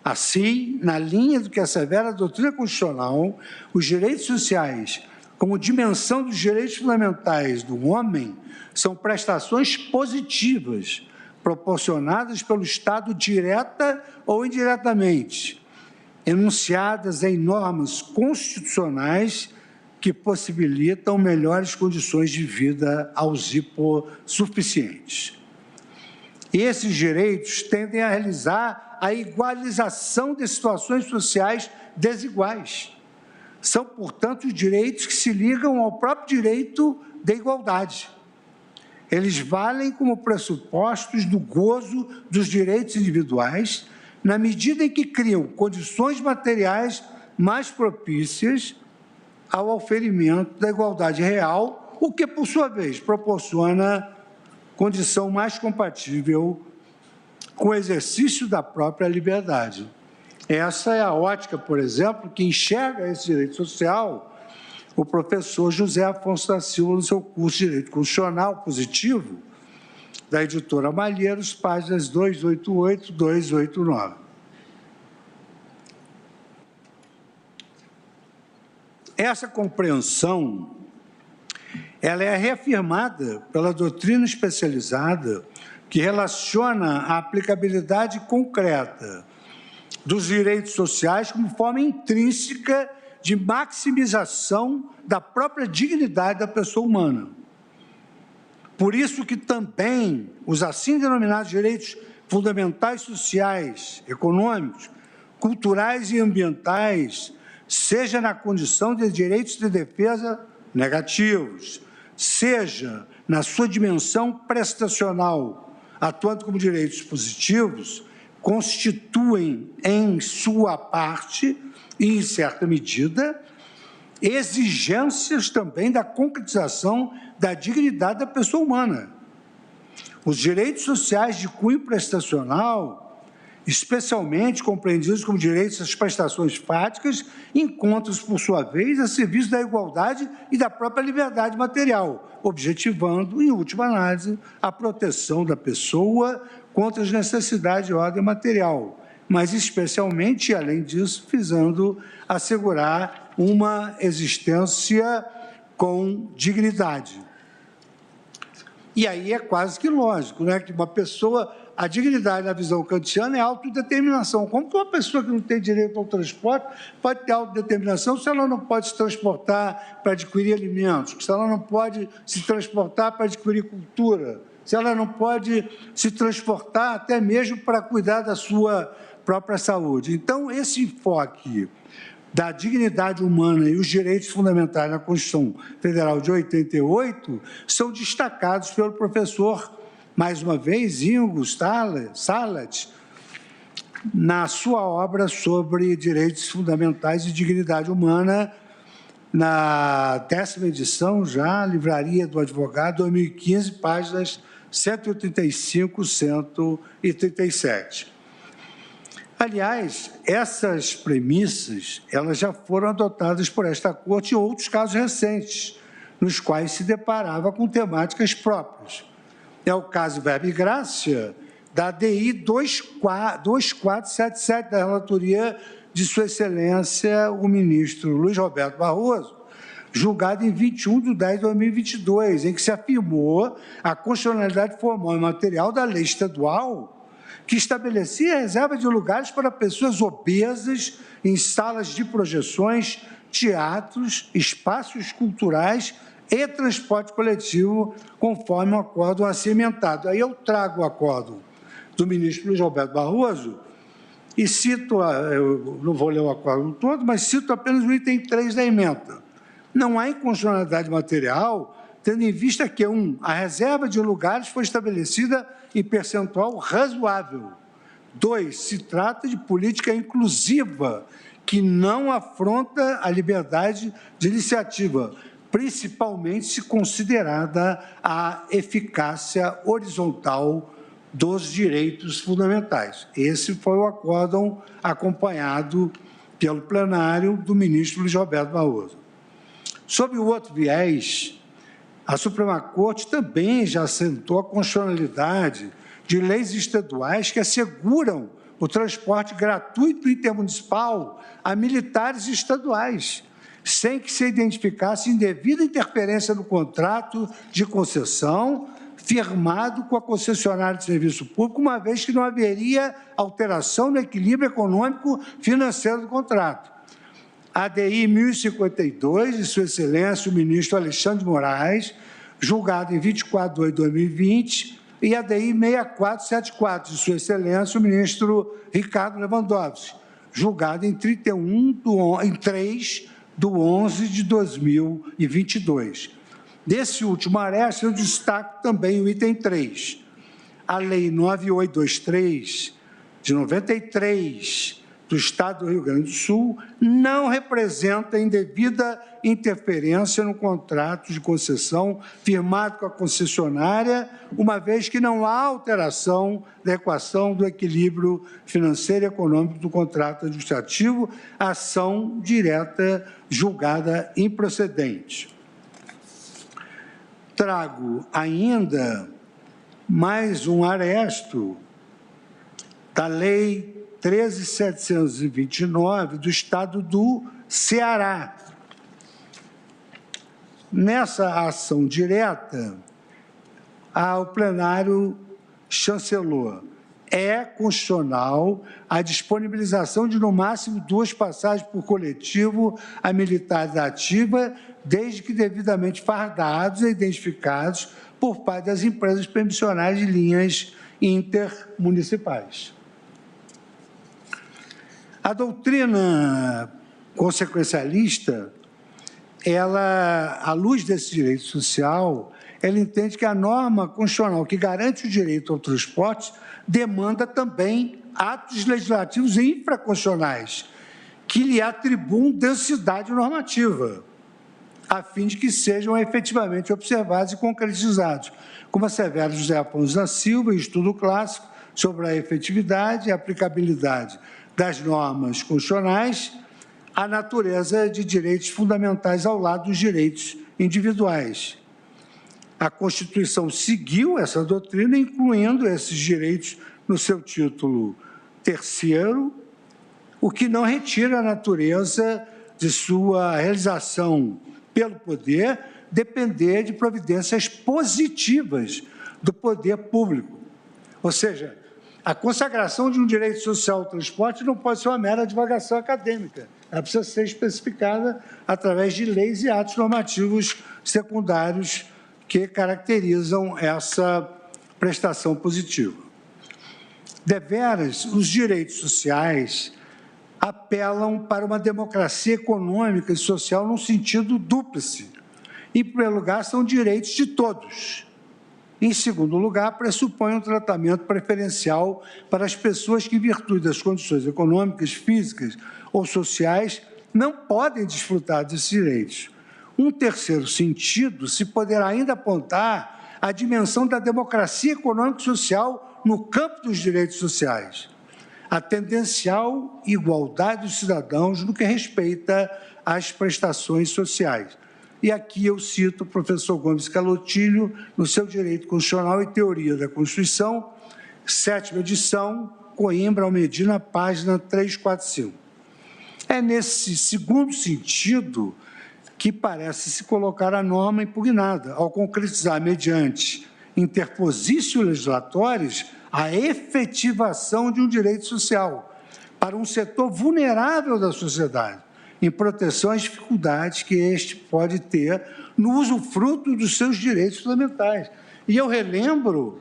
Assim, na linha do que assevera a doutrina constitucional, os direitos sociais, como dimensão dos direitos fundamentais do homem, são prestações positivas, proporcionadas pelo Estado direta ou indiretamente, enunciadas em normas constitucionais que possibilitam melhores condições de vida aos hipossuficientes. Esses direitos tendem a realizar a igualização de situações sociais desiguais. São, portanto, os direitos que se ligam ao próprio direito da igualdade. Eles valem como pressupostos do gozo dos direitos individuais, na medida em que criam condições materiais mais propícias ao oferimento da igualdade real, o que, por sua vez, proporciona condição mais compatível com o exercício da própria liberdade. Essa é a ótica, por exemplo, que enxerga esse direito social o professor José Afonso da Silva no seu curso de Direito Constitucional Positivo, da editora Malheiros, páginas 288 e 289. Essa compreensão ela é reafirmada pela doutrina especializada que relaciona a aplicabilidade concreta dos direitos sociais como forma intrínseca de maximização da própria dignidade da pessoa humana. Por isso que também os assim denominados direitos fundamentais sociais, econômicos, culturais e ambientais, seja na condição de direitos de defesa negativos, seja na sua dimensão prestacional, atuando como direitos positivos, constituem em sua parte e, em certa medida, exigências também da concretização da dignidade da pessoa humana. Os direitos sociais de cunho prestacional, especialmente compreendidos como direitos às prestações fáticas, encontram-se, por sua vez, a serviço da igualdade e da própria liberdade material, objetivando, em última análise, a proteção da pessoa contra as necessidades de ordem material, mas especialmente, além disso, visando assegurar uma existência com dignidade. E aí é quase que lógico, né, que uma pessoa, a dignidade na visão kantiana é autodeterminação. Como que uma pessoa que não tem direito ao transporte pode ter autodeterminação se ela não pode se transportar para adquirir alimentos, se ela não pode se transportar para adquirir cultura, se ela não pode se transportar até mesmo para cuidar da sua própria saúde? Então, esse enfoque da dignidade humana e os direitos fundamentais na Constituição Federal de 88 são destacados pelo professor, mais uma vez, Ingo Salat, na sua obra sobre direitos fundamentais e dignidade humana, na 10ª edição, já, Livraria do Advogado, 2015, páginas 185, 137. Aliás, essas premissas, elas já foram adotadas por esta Corte em outros casos recentes, nos quais se deparava com temáticas próprias. É o caso Verba e Grácia, da ADI 2477, da relatoria de Sua Excelência, o ministro Luiz Roberto Barroso, julgado em 21 de 10 de 2022, em que se afirmou a constitucionalidade formal e material da lei estadual que estabelecia a reserva de lugares para pessoas obesas em salas de projeções, teatros, espaços culturais e transporte coletivo, conforme o acórdão acimentado. Aí eu trago o acórdão do ministro Luiz Roberto Barroso e cito, eu não vou ler o acórdão todo, mas cito apenas o item 3 da emenda. Não há inconstitucionalidade material, tendo em vista que, a reserva de lugares foi estabelecida em percentual razoável. 2, se trata de política inclusiva, que não afronta a liberdade de iniciativa, principalmente se considerada a eficácia horizontal dos direitos fundamentais. Esse foi o acórdão acompanhado pelo plenário do ministro Luiz Roberto Barroso. Sob o outro viés, a Suprema Corte também já assentou a constitucionalidade de leis estaduais que asseguram o transporte gratuito intermunicipal a militares estaduais, sem que se identificasse indevida interferência no contrato de concessão firmado com a concessionária de serviço público, uma vez que não haveria alteração no equilíbrio econômico financeiro do contrato. A ADI 1052, de Sua Excelência, o ministro Alexandre de Moraes, julgado em 24 de 8 de 2020, e a ADI 6474, de Sua Excelência, o ministro Ricardo Lewandowski, julgado em 3 de 11 de 2022. Desse último areste, eu destaco também o item 3. A Lei 9823, de 93, do Estado do Rio Grande do Sul, não representa indevida interferência no contrato de concessão firmado com a concessionária, uma vez que não há alteração da equação do equilíbrio financeiro e econômico do contrato administrativo, ação direta julgada improcedente. Trago ainda mais um aresto da Lei 13.729 do Estado do Ceará. Nessa ação direta, o plenário chancelou: é constitucional a disponibilização de, no máximo, 2 passagens por coletivo a militares da ativa, desde que devidamente fardados e identificados por parte das empresas permissionárias de linhas intermunicipais. A doutrina consequencialista, ela, à luz desse direito social, ela entende que a norma constitucional que garante o direito ao transporte demanda também atos legislativos infraconstitucionais, que lhe atribuam densidade normativa, a fim de que sejam efetivamente observados e concretizados, como assevera José Afonso da Silva, em Estudo Clássico, sobre a efetividade e aplicabilidade das normas constitucionais à natureza de direitos fundamentais ao lado dos direitos individuais. A Constituição seguiu essa doutrina, incluindo esses direitos no seu título terceiro, o que não retira a natureza de sua realização pelo poder depender de providências positivas do poder público. Ou seja, a consagração de um direito social ao transporte não pode ser uma mera divagação acadêmica. Ela precisa ser especificada através de leis e atos normativos secundários que caracterizam essa prestação positiva. Deveras, os direitos sociais apelam para uma democracia econômica e social num sentido dúplice. Em primeiro lugar, são direitos de todos. Em segundo lugar, pressupõe um tratamento preferencial para as pessoas que, em virtude das condições econômicas, físicas ou sociais, não podem desfrutar desses direitos. Um terceiro sentido se poderá ainda apontar a dimensão da democracia econômica e social no campo dos direitos sociais, a tendencial igualdade dos cidadãos no que respeita às prestações sociais. E aqui eu cito o professor Gomes Calotilho, no seu Direito Constitucional e Teoria da Constituição, 7ª edição, Coimbra, Almedina, página 345. É nesse segundo sentido que parece se colocar a norma impugnada, ao concretizar, mediante interposícios legislatórios, a efetivação de um direito social para um setor vulnerável da sociedade, em proteção às dificuldades que este pode ter no usufruto dos seus direitos fundamentais. E eu relembro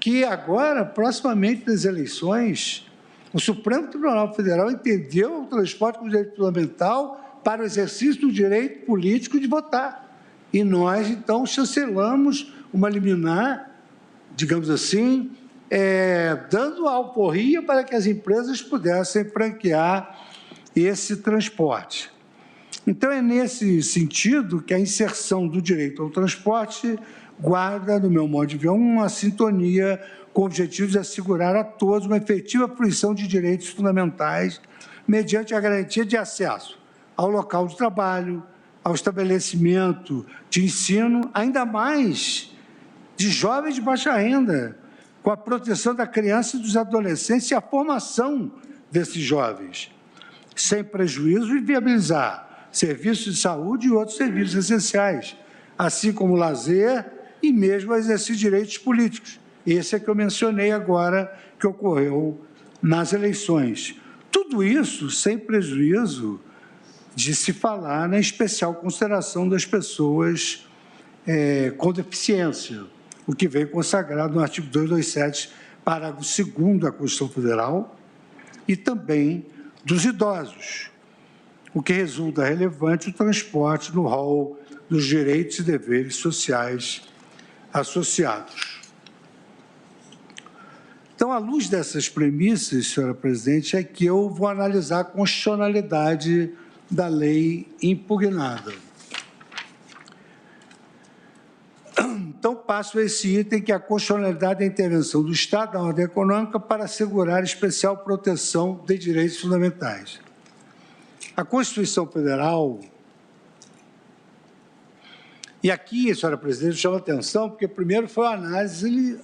que agora, proximamente das eleições, o Supremo Tribunal Federal entendeu o transporte como direito fundamental para o exercício do direito político de votar. E nós, então, chancelamos uma liminar, digamos assim, dando alforria para que as empresas pudessem franquear esse transporte. Então, é nesse sentido que a inserção do direito ao transporte guarda, no meu modo de ver, uma sintonia com o objetivo de assegurar a todos uma efetiva fruição de direitos fundamentais mediante a garantia de acesso ao local de trabalho, ao estabelecimento de ensino, ainda mais de jovens de baixa renda, com a proteção da criança e dos adolescentes e a formação desses jovens, sem prejuízo de viabilizar serviços de saúde e outros serviços essenciais, assim como lazer e mesmo exercer direitos políticos. Esse é que eu mencionei agora, que ocorreu nas eleições. Tudo isso sem prejuízo de se falar na especial consideração das pessoas com deficiência, o que veio consagrado no artigo 227, parágrafo 2º da Constituição Federal, e também dos idosos, o que resulta relevante o transporte no rol dos direitos e deveres sociais associados. Então, à luz dessas premissas, senhora presidente, é que eu vou analisar a constitucionalidade da lei impugnada. Então, passo a esse item, que é a constitucionalidade da intervenção do Estado na ordem econômica para assegurar especial proteção de direitos fundamentais. A Constituição Federal, e aqui, senhora presidente, chama a atenção, porque primeiro foi a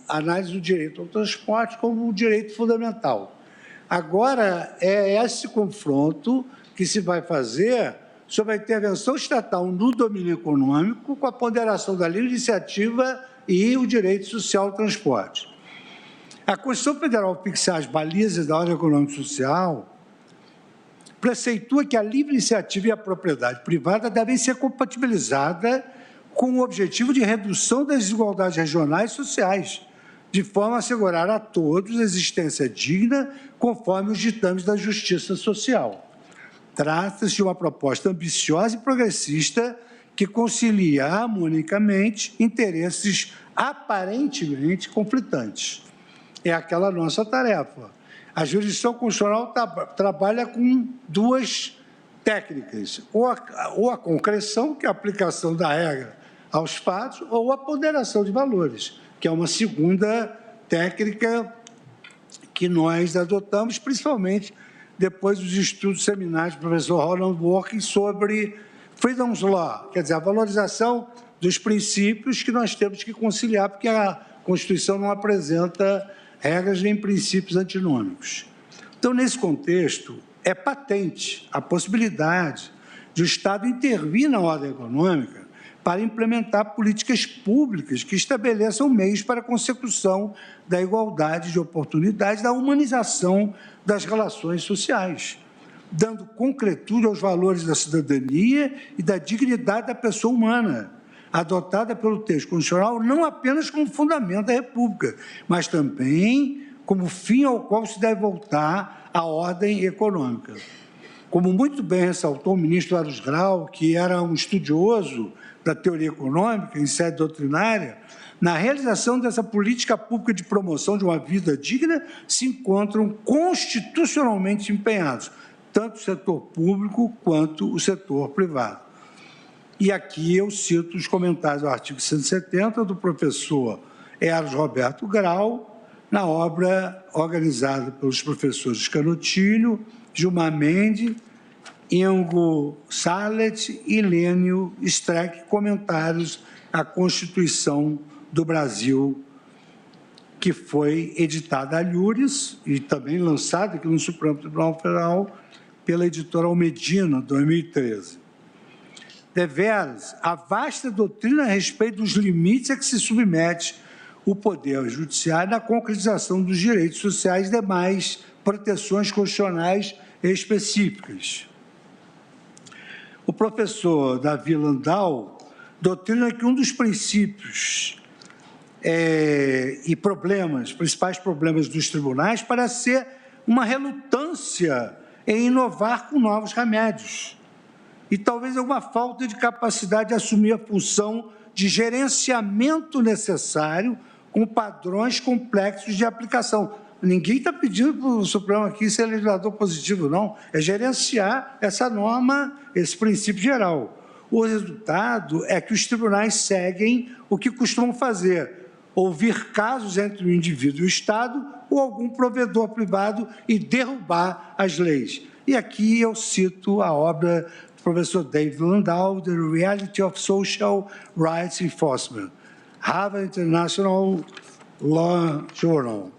análise do direito ao transporte como um direito fundamental. Agora, é esse confronto que se vai fazer sobre a intervenção estatal no domínio econômico, com a ponderação da livre iniciativa e o direito social ao transporte. A Constituição Federal fixar as balizas da ordem econômica e social preceitua que a livre iniciativa e a propriedade privada devem ser compatibilizadas com o objetivo de redução das desigualdades regionais e sociais, de forma a assegurar a todos a existência digna, conforme os ditames da justiça social. Trata-se de uma proposta ambiciosa e progressista que concilia harmonicamente interesses aparentemente conflitantes. É aquela nossa tarefa. A jurisdição constitucional trabalha com duas técnicas, ou a concreção, que é a aplicação da regra aos fatos, ou a ponderação de valores, que é uma segunda técnica que nós adotamos, principalmente depois dos estudos seminais do professor Roland Working sobre Freedom's Law, quer dizer, a valorização dos princípios que nós temos que conciliar, porque a Constituição não apresenta regras nem princípios antinômicos. Então, nesse contexto, é patente a possibilidade de o Estado intervir na ordem econômica para implementar políticas públicas que estabeleçam meios para a consecução da igualdade de oportunidades, da humanização das relações sociais, dando concretude aos valores da cidadania e da dignidade da pessoa humana, adotada pelo texto constitucional não apenas como fundamento da República, mas também como fim ao qual se deve voltar a ordem econômica. Como muito bem ressaltou o ministro Aros Grau, que era um estudioso da teoria econômica em sede doutrinária, na realização dessa política pública de promoção de uma vida digna se encontram constitucionalmente empenhados, tanto o setor público quanto o setor privado. E aqui eu cito os comentários do artigo 170 do professor Eros Roberto Grau, na obra organizada pelos professores Canutilho, Gilmar Mendes, Ingo Sallet e Lênio Streck, comentários à Constituição do Brasil, que foi editada a Lures e também lançada aqui no Supremo Tribunal Federal pela editora Almedina, 2013. Deveras, a vasta doutrina a respeito dos limites a que se submete o Poder Judiciário na concretização dos direitos sociais e demais proteções constitucionais específicas. O professor Davi Landau doutrina que um dos princípios e principais problemas dos tribunais parece ser uma relutância em inovar com novos remédios e talvez alguma falta de capacidade de assumir a função de gerenciamento necessário com padrões complexos de aplicação. Ninguém está pedindo para o Supremo aqui ser legislador positivo, não. É gerenciar essa norma, esse princípio geral. O resultado é que os tribunais seguem o que costumam fazer, ouvir casos entre o indivíduo e o Estado ou algum provedor privado e derrubar as leis. E aqui eu cito a obra do professor David Landau, The Reality of Social Rights Enforcement, Harvard International Law Journal.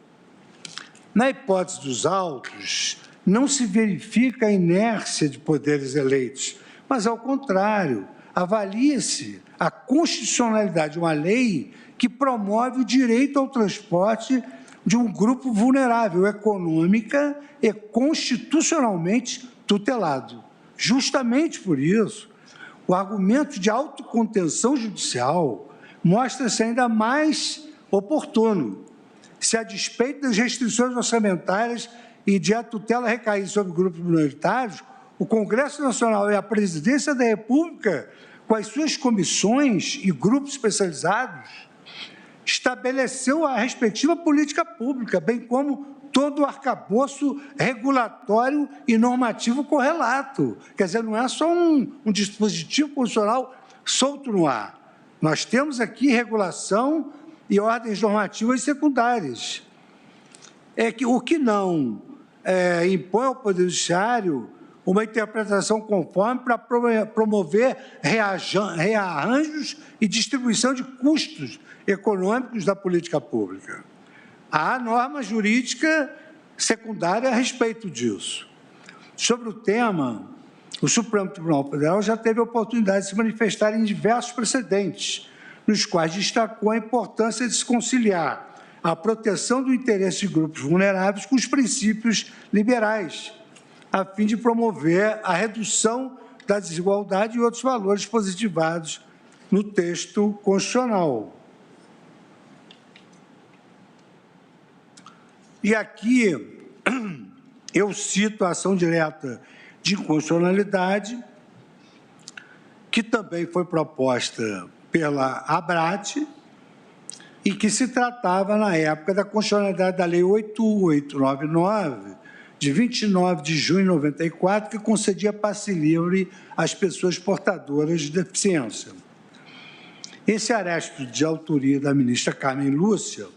Na hipótese dos autos, não se verifica a inércia de poderes eleitos, mas, ao contrário, avalia-se a constitucionalidade de uma lei que promove o direito ao transporte de um grupo vulnerável econômica e constitucionalmente tutelado. Justamente por isso, o argumento de autocontenção judicial mostra-se ainda mais oportuno, se a despeito das restrições orçamentárias e de a tutela recair sobre grupos minoritários, o Congresso Nacional e a Presidência da República, com as suas comissões e grupos especializados, estabeleceu a respectiva política pública, bem como todo o arcabouço regulatório e normativo correlato. Quer dizer, não é só um dispositivo constitucional solto no ar. Nós temos aqui regulação e ordens normativas secundárias. O que não impõe ao Poder Judiciário uma interpretação conforme para promover rearranjos e distribuição de custos econômicos da política pública. Há norma jurídica secundária a respeito disso. Sobre o tema, o Supremo Tribunal Federal já teve a oportunidade de se manifestar em diversos precedentes, nos quais destacou a importância de se conciliar a proteção do interesse de grupos vulneráveis com os princípios liberais, a fim de promover a redução da desigualdade e outros valores positivados no texto constitucional. E aqui eu cito a ação direta de inconstitucionalidade, que também foi proposta pela ABRAT, e que se tratava, na época, da constitucionalidade da Lei 8899, de 29 de junho de 94, que concedia passe livre às pessoas portadoras de deficiência. Esse arresto de autoria da ministra Carmen Lúcia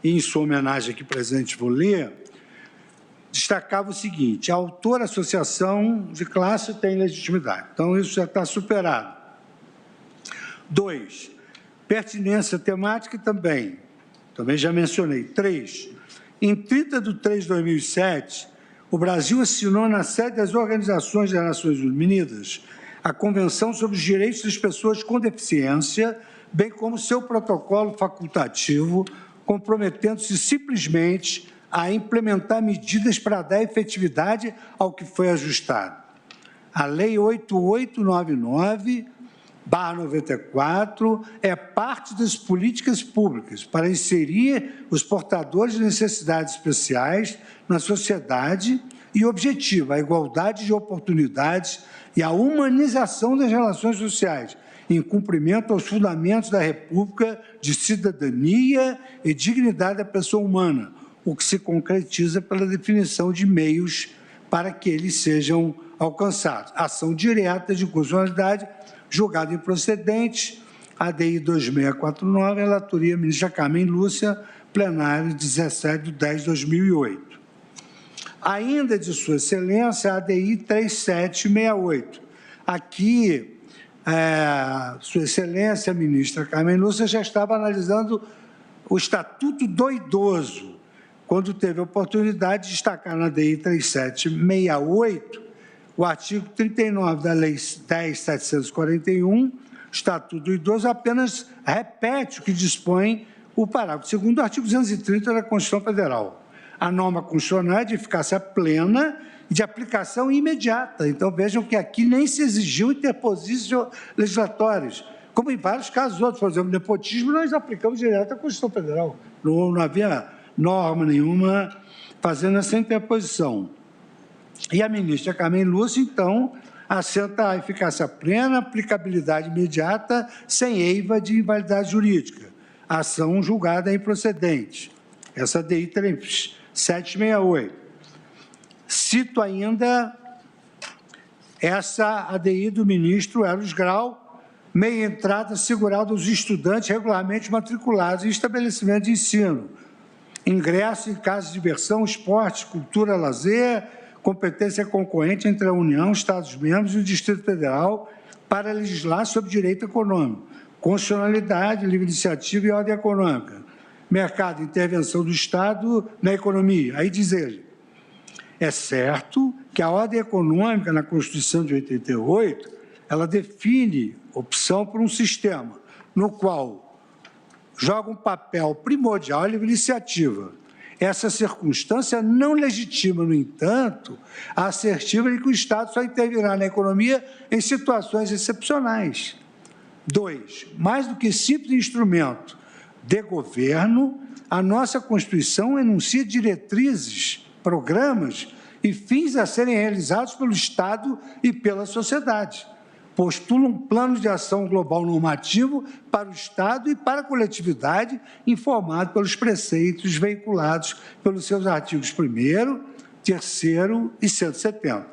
e em sua homenagem aqui presente vou ler, destacava o seguinte: a autora associação de classe tem legitimidade. Então, isso já está superado. 2, pertinência temática também já mencionei. 3, em 30 de 3 de 2007, o Brasil assinou na sede das Organizações das Nações Unidas a Convenção sobre os Direitos das Pessoas com Deficiência, bem como seu protocolo facultativo, comprometendo-se simplesmente a implementar medidas para dar efetividade ao que foi ajustado. A Lei 8899/94 é parte das políticas públicas para inserir os portadores de necessidades especiais na sociedade e objetiva a igualdade de oportunidades e a humanização das relações sociais, em cumprimento aos fundamentos da República de cidadania e dignidade da pessoa humana, o que se concretiza pela definição de meios para que eles sejam alcançados. Ação direta de constitucionalidade, julgado improcedente, ADI 2649, relatoria ministra Carmen Lúcia, plenário 17 de 10 de 2008. Ainda de Sua Excelência, a ADI 3768. Aqui, Sua Excelência, ministra Carmen Lúcia, já estava analisando o Estatuto do Idoso, quando teve a oportunidade de destacar na ADI 3768 o artigo 39 da Lei 10.741, Estatuto do Idoso, apenas repete o que dispõe o parágrafo 2º do artigo 230 da Constituição Federal. A norma constitucional é de eficácia plena e de aplicação imediata. Então, vejam que aqui nem se exigiu interposições legislatórias, como em vários casos outros. Por exemplo, nepotismo, nós aplicamos direto à Constituição Federal. Não havia norma nenhuma fazendo essa interposição. E a ministra Carmen Lúcia, então, assenta a eficácia plena, aplicabilidade imediata, sem eiva de invalidade jurídica. Ação julgada improcedente. Essa ADI 3768. Cito ainda essa ADI do ministro Eros Grau, meia entrada assegurada aos estudantes regularmente matriculados em estabelecimento de ensino, ingresso em casas de diversão, esporte, cultura, lazer, competência concorrente entre a União, Estados-membros e o Distrito Federal para legislar sobre direito econômico, constitucionalidade, livre iniciativa e ordem econômica, mercado e intervenção do Estado na economia. Aí diz ele, é certo que a ordem econômica na Constituição de 88, ela define opção por um sistema no qual joga um papel primordial a livre iniciativa. Essa circunstância não legitima, no entanto, a assertiva de que o Estado só intervirá na economia em situações excepcionais. 2. Mais do que simples instrumento de governo, a nossa Constituição enuncia diretrizes, programas e fins a serem realizados pelo Estado e pela sociedade. Postula um plano de ação global normativo para o Estado e para a coletividade, informado pelos preceitos veiculados pelos seus artigos 1º, 3º e 170.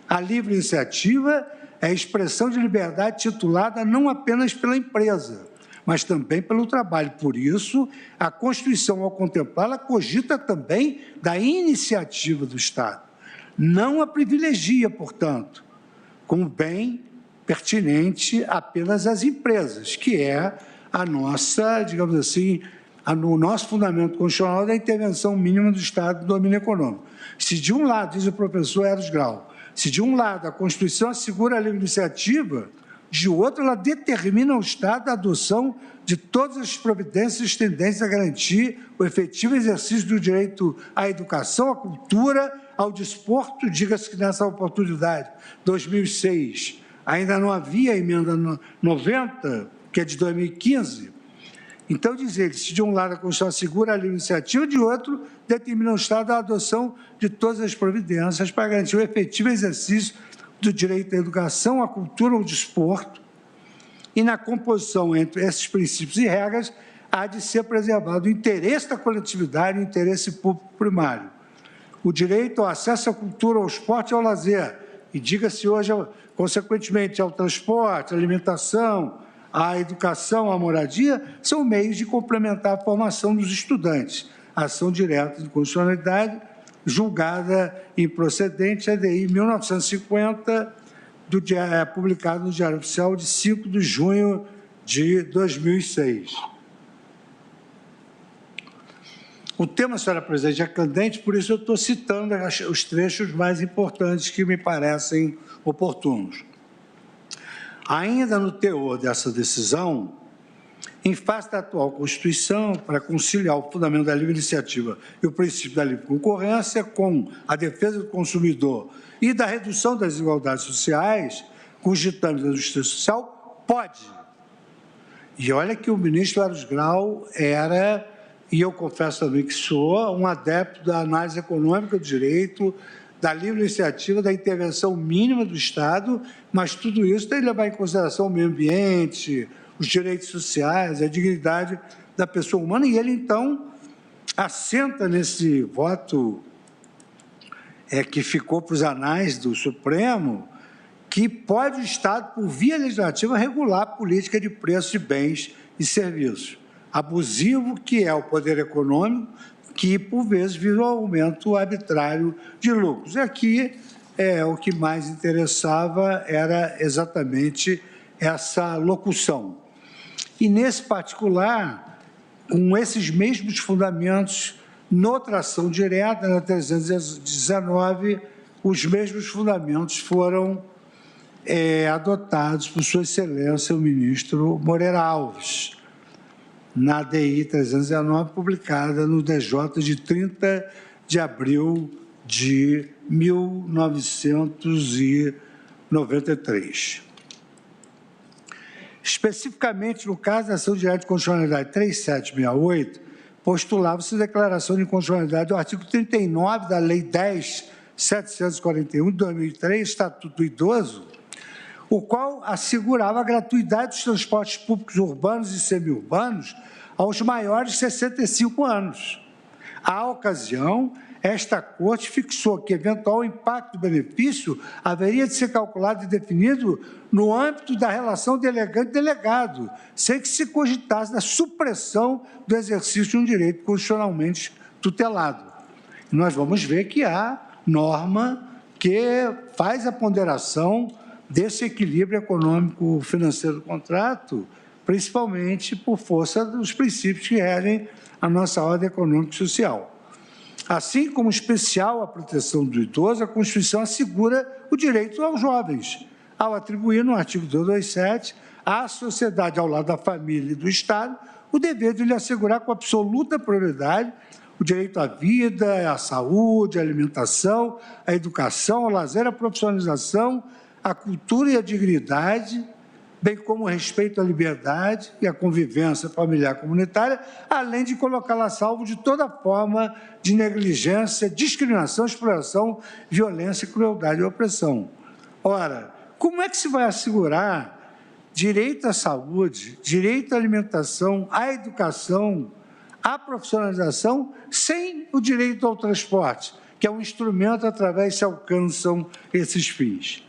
A livre iniciativa é a expressão de liberdade titulada não apenas pela empresa, mas também pelo trabalho. Por isso, a Constituição, ao contemplá-la, cogita também da iniciativa do Estado. Não a privilegia, portanto, como bem pertinente apenas às empresas, que é a nossa, digamos assim, o nosso fundamento constitucional da intervenção mínima do Estado no domínio econômico. Se de um lado, diz o professor Eros Grau, se de um lado a Constituição assegura a livre iniciativa, de outro ela determina ao Estado a adoção de todas as providências tendentes a garantir o efetivo exercício do direito à educação, à cultura, ao desporto. Diga-se que nessa oportunidade, 2006, ainda não havia a emenda 90, que é de 2015. Então, diz ele, se de um lado a Constituição assegura a livre iniciativa, de outro, determina o Estado a adoção de todas as providências para garantir o efetivo exercício do direito à educação, à cultura, ao desporto. E na composição entre esses princípios e regras, há de ser preservado o interesse da coletividade e o interesse público primário. O direito ao acesso à cultura, ao esporte e ao lazer, e diga-se hoje, consequentemente, ao transporte, à alimentação, a educação, a moradia, são meios de complementar a formação dos estudantes. A ação direta de constitucionalidade, julgada improcedente, ADI 1950, publicado no Diário Oficial de 5 de junho de 2006. O tema, senhora presidente, é candente, por isso eu estou citando os trechos mais importantes que me parecem oportunos. Ainda no teor dessa decisão, em face da atual Constituição, para conciliar o fundamento da livre iniciativa e o princípio da livre concorrência com a defesa do consumidor e da redução das desigualdades sociais, com os ditames da Justiça Social, pode. E olha que o ministro Aros Grau era, e eu confesso também que sou, um adepto da análise econômica do direito, da livre iniciativa, da intervenção mínima do Estado, mas tudo isso tem que levar em consideração o meio ambiente, os direitos sociais, a dignidade da pessoa humana, e ele, então, assenta nesse voto que ficou para os anais do Supremo, que pode o Estado, por via legislativa, regular a política de preços de bens e serviços. Abusivo que é o poder econômico, que, por vezes, visa um aumento arbitrário de lucros. E aqui, o que mais interessava era exatamente essa locução. E, nesse particular, com esses mesmos fundamentos, noutra ação direta, na 319, os mesmos fundamentos foram adotados por Sua Excelência, o ministro Moreira Alves, na ADI 319, publicada no DJ de 30 de abril de 1993. Especificamente, no caso da ação direta de constitucionalidade 3768, postulava-se declaração de inconstitucionalidade do artigo 39 da Lei 10.741, de 2003, Estatuto do Idoso, o qual assegurava a gratuidade dos transportes públicos urbanos e semiurbanos aos maiores de 65 anos. À ocasião, esta Corte fixou que eventual impacto do benefício haveria de ser calculado e definido no âmbito da relação delegante-delegado, sem que se cogitasse da supressão do exercício de um direito constitucionalmente tutelado. E nós vamos ver que há norma que faz a ponderação desse equilíbrio econômico-financeiro do contrato, principalmente por força dos princípios que regem a nossa ordem econômica e social. Assim como especial a proteção do idoso, a Constituição assegura o direito aos jovens, ao atribuir no artigo 227 à sociedade, ao lado da família e do Estado, o dever de lhe assegurar com absoluta prioridade o direito à vida, à saúde, à alimentação, à educação, ao lazer, à profissionalização, à cultura e à dignidade, bem como o respeito à liberdade e à convivência familiar comunitária, além de colocá-la a salvo de toda forma de negligência, discriminação, exploração, violência, crueldade e opressão. Ora, como é que se vai assegurar direito à saúde, direito à alimentação, à educação, à profissionalização, sem o direito ao transporte, que é um instrumento através que se alcançam esses fins?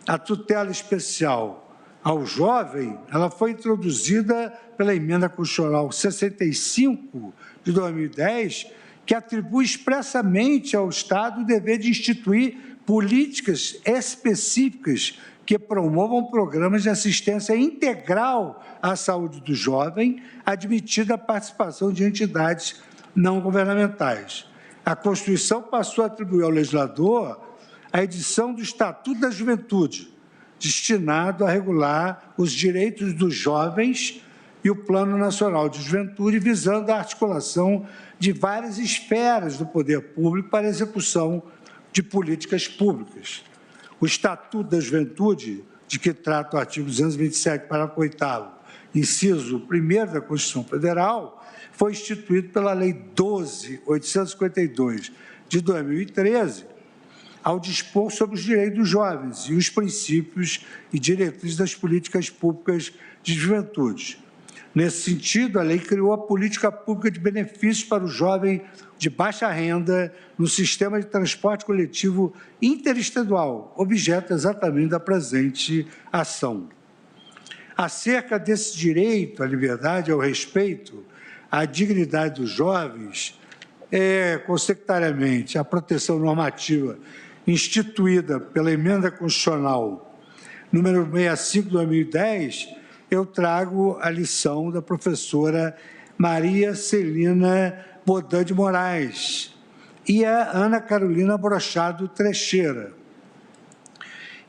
A tutela especial ao jovem, ela foi introduzida pela Emenda Constitucional 65 de 2010, que atribui expressamente ao Estado o dever de instituir políticas específicas que promovam programas de assistência integral à saúde do jovem, admitida a participação de entidades não governamentais. A Constituição passou a atribuir ao legislador a edição do Estatuto da Juventude, destinado a regular os direitos dos jovens, e o Plano Nacional de Juventude, visando a articulação de várias esferas do poder público para a execução de políticas públicas. O Estatuto da Juventude, de que trata o artigo 227, parágrafo 8º, inciso 1º da Constituição Federal, foi instituído pela Lei 12.852, de 2013, ao dispor sobre os direitos dos jovens e os princípios e diretrizes das políticas públicas de juventude. Nesse sentido, a lei criou a política pública de benefícios para o jovem de baixa renda no sistema de transporte coletivo interestadual, objeto exatamente da presente ação. acerca desse direito à liberdade, ao respeito, à dignidade dos jovens, consequentariamente, a proteção normativa instituída pela Emenda Constitucional número 65 de 2010, eu trago a lição da professora Maria Celina Bodan de Moraes e a Ana Carolina Brochado Trecheira.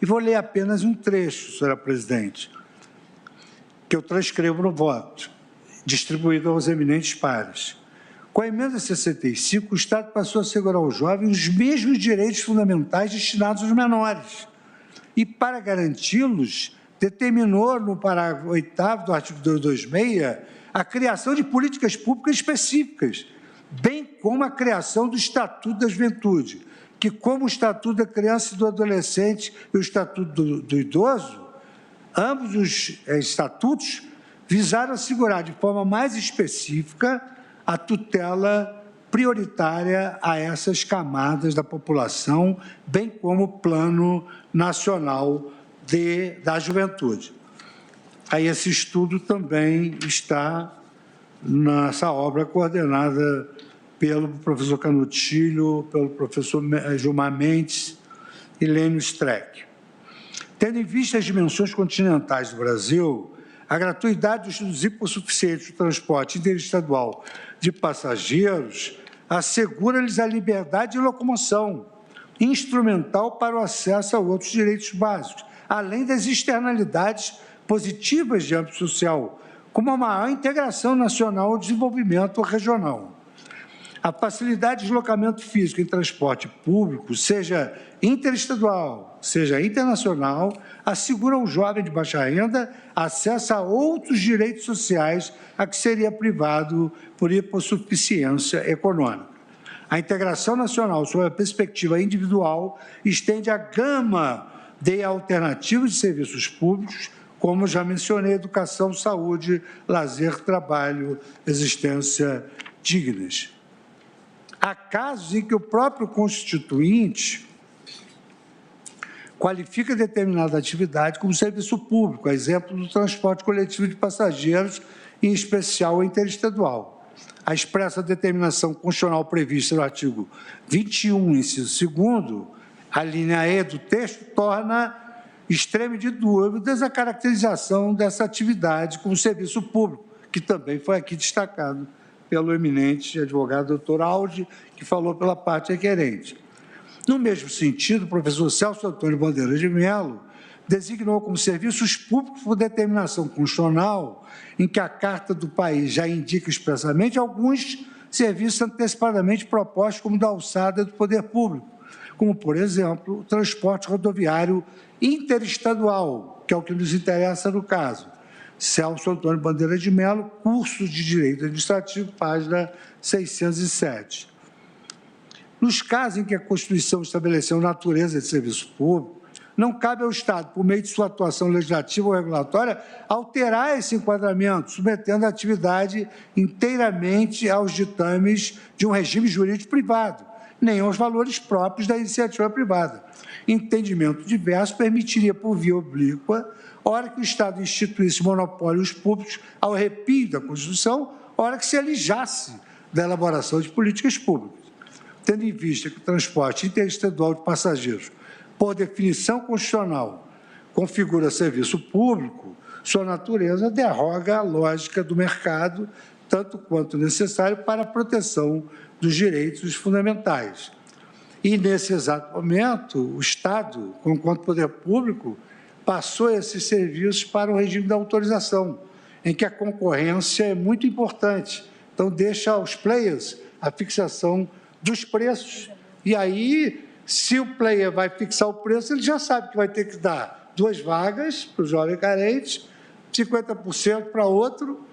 E vou ler apenas um trecho, senhora presidente, que eu transcrevo no voto, distribuído aos eminentes pares. Com a emenda 65, o Estado passou a assegurar aos jovens os mesmos direitos fundamentais destinados aos menores. E, para garanti-los, determinou, no parágrafo 8º do artigo 226, a criação de políticas públicas específicas, bem como a criação do Estatuto da Juventude, que, como o Estatuto da Criança e do Adolescente e o Estatuto do Idoso, ambos os estatutos visaram assegurar de forma mais específica a tutela prioritária a essas camadas da população, bem como o Plano Nacional da Juventude. Aí esse estudo também está nessa obra coordenada pelo professor Canutilho, pelo professor Gilmar Mendes e Lênio Streck. Tendo em vista as dimensões continentais do Brasil, a gratuidade dos hipossuficientes do transporte interestadual de passageiros assegura-lhes a liberdade de locomoção, instrumental para o acesso a outros direitos básicos, além das externalidades positivas de âmbito social, como a maior integração nacional e desenvolvimento regional. A facilidade de deslocamento físico em transporte público, seja interestadual, seja internacional, assegura ao jovem de baixa renda acesso a outros direitos sociais a que seria privado por hipossuficiência econômica. A integração nacional, sob a perspectiva individual, estende a gama de alternativas de serviços públicos, como já mencionei, educação, saúde, lazer, trabalho, existência dignas. Há casos em que o próprio Constituinte qualifica determinada atividade como serviço público, a exemplo do transporte coletivo de passageiros, em especial o interestadual. A expressa determinação constitucional prevista no artigo 21, inciso 2º, a linha E do texto, torna extremo de dúvidas a caracterização dessa atividade como serviço público, que também foi aqui destacado pelo eminente advogado doutor Aldi, que falou pela parte requerente. No mesmo sentido, o professor Celso Antônio Bandeira de Mello designou como serviços públicos por determinação constitucional, em que a Carta do país já indica expressamente alguns serviços antecipadamente propostos como da alçada do poder público, como, por exemplo, o transporte rodoviário interestadual, que é o que nos interessa no caso. Celso Antônio Bandeira de Mello, curso de Direito Administrativo, página 607. Nos casos em que a Constituição estabeleceu natureza de serviço público, não cabe ao Estado, por meio de sua atuação legislativa ou regulatória, alterar esse enquadramento, submetendo a atividade inteiramente aos ditames de um regime jurídico privado, nem aos valores próprios da iniciativa privada. Entendimento diverso permitiria, por via oblíqua, hora que o Estado instituísse monopólios públicos ao arrepio da Constituição, hora que se alijasse da elaboração de políticas públicas. Tendo em vista que o transporte interestadual de passageiros, por definição constitucional, configura serviço público, sua natureza derroga a lógica do mercado, tanto quanto necessário para a proteção dos direitos fundamentais. E, nesse exato momento, o Estado, enquanto poder público, passou esses serviços para o regime da autorização, em que a concorrência é muito importante. Então, deixa aos players a fixação dos preços. E aí, se o player vai fixar o preço, ele já sabe que vai ter que dar 2 vagas para o jovem carente, 50% para outro,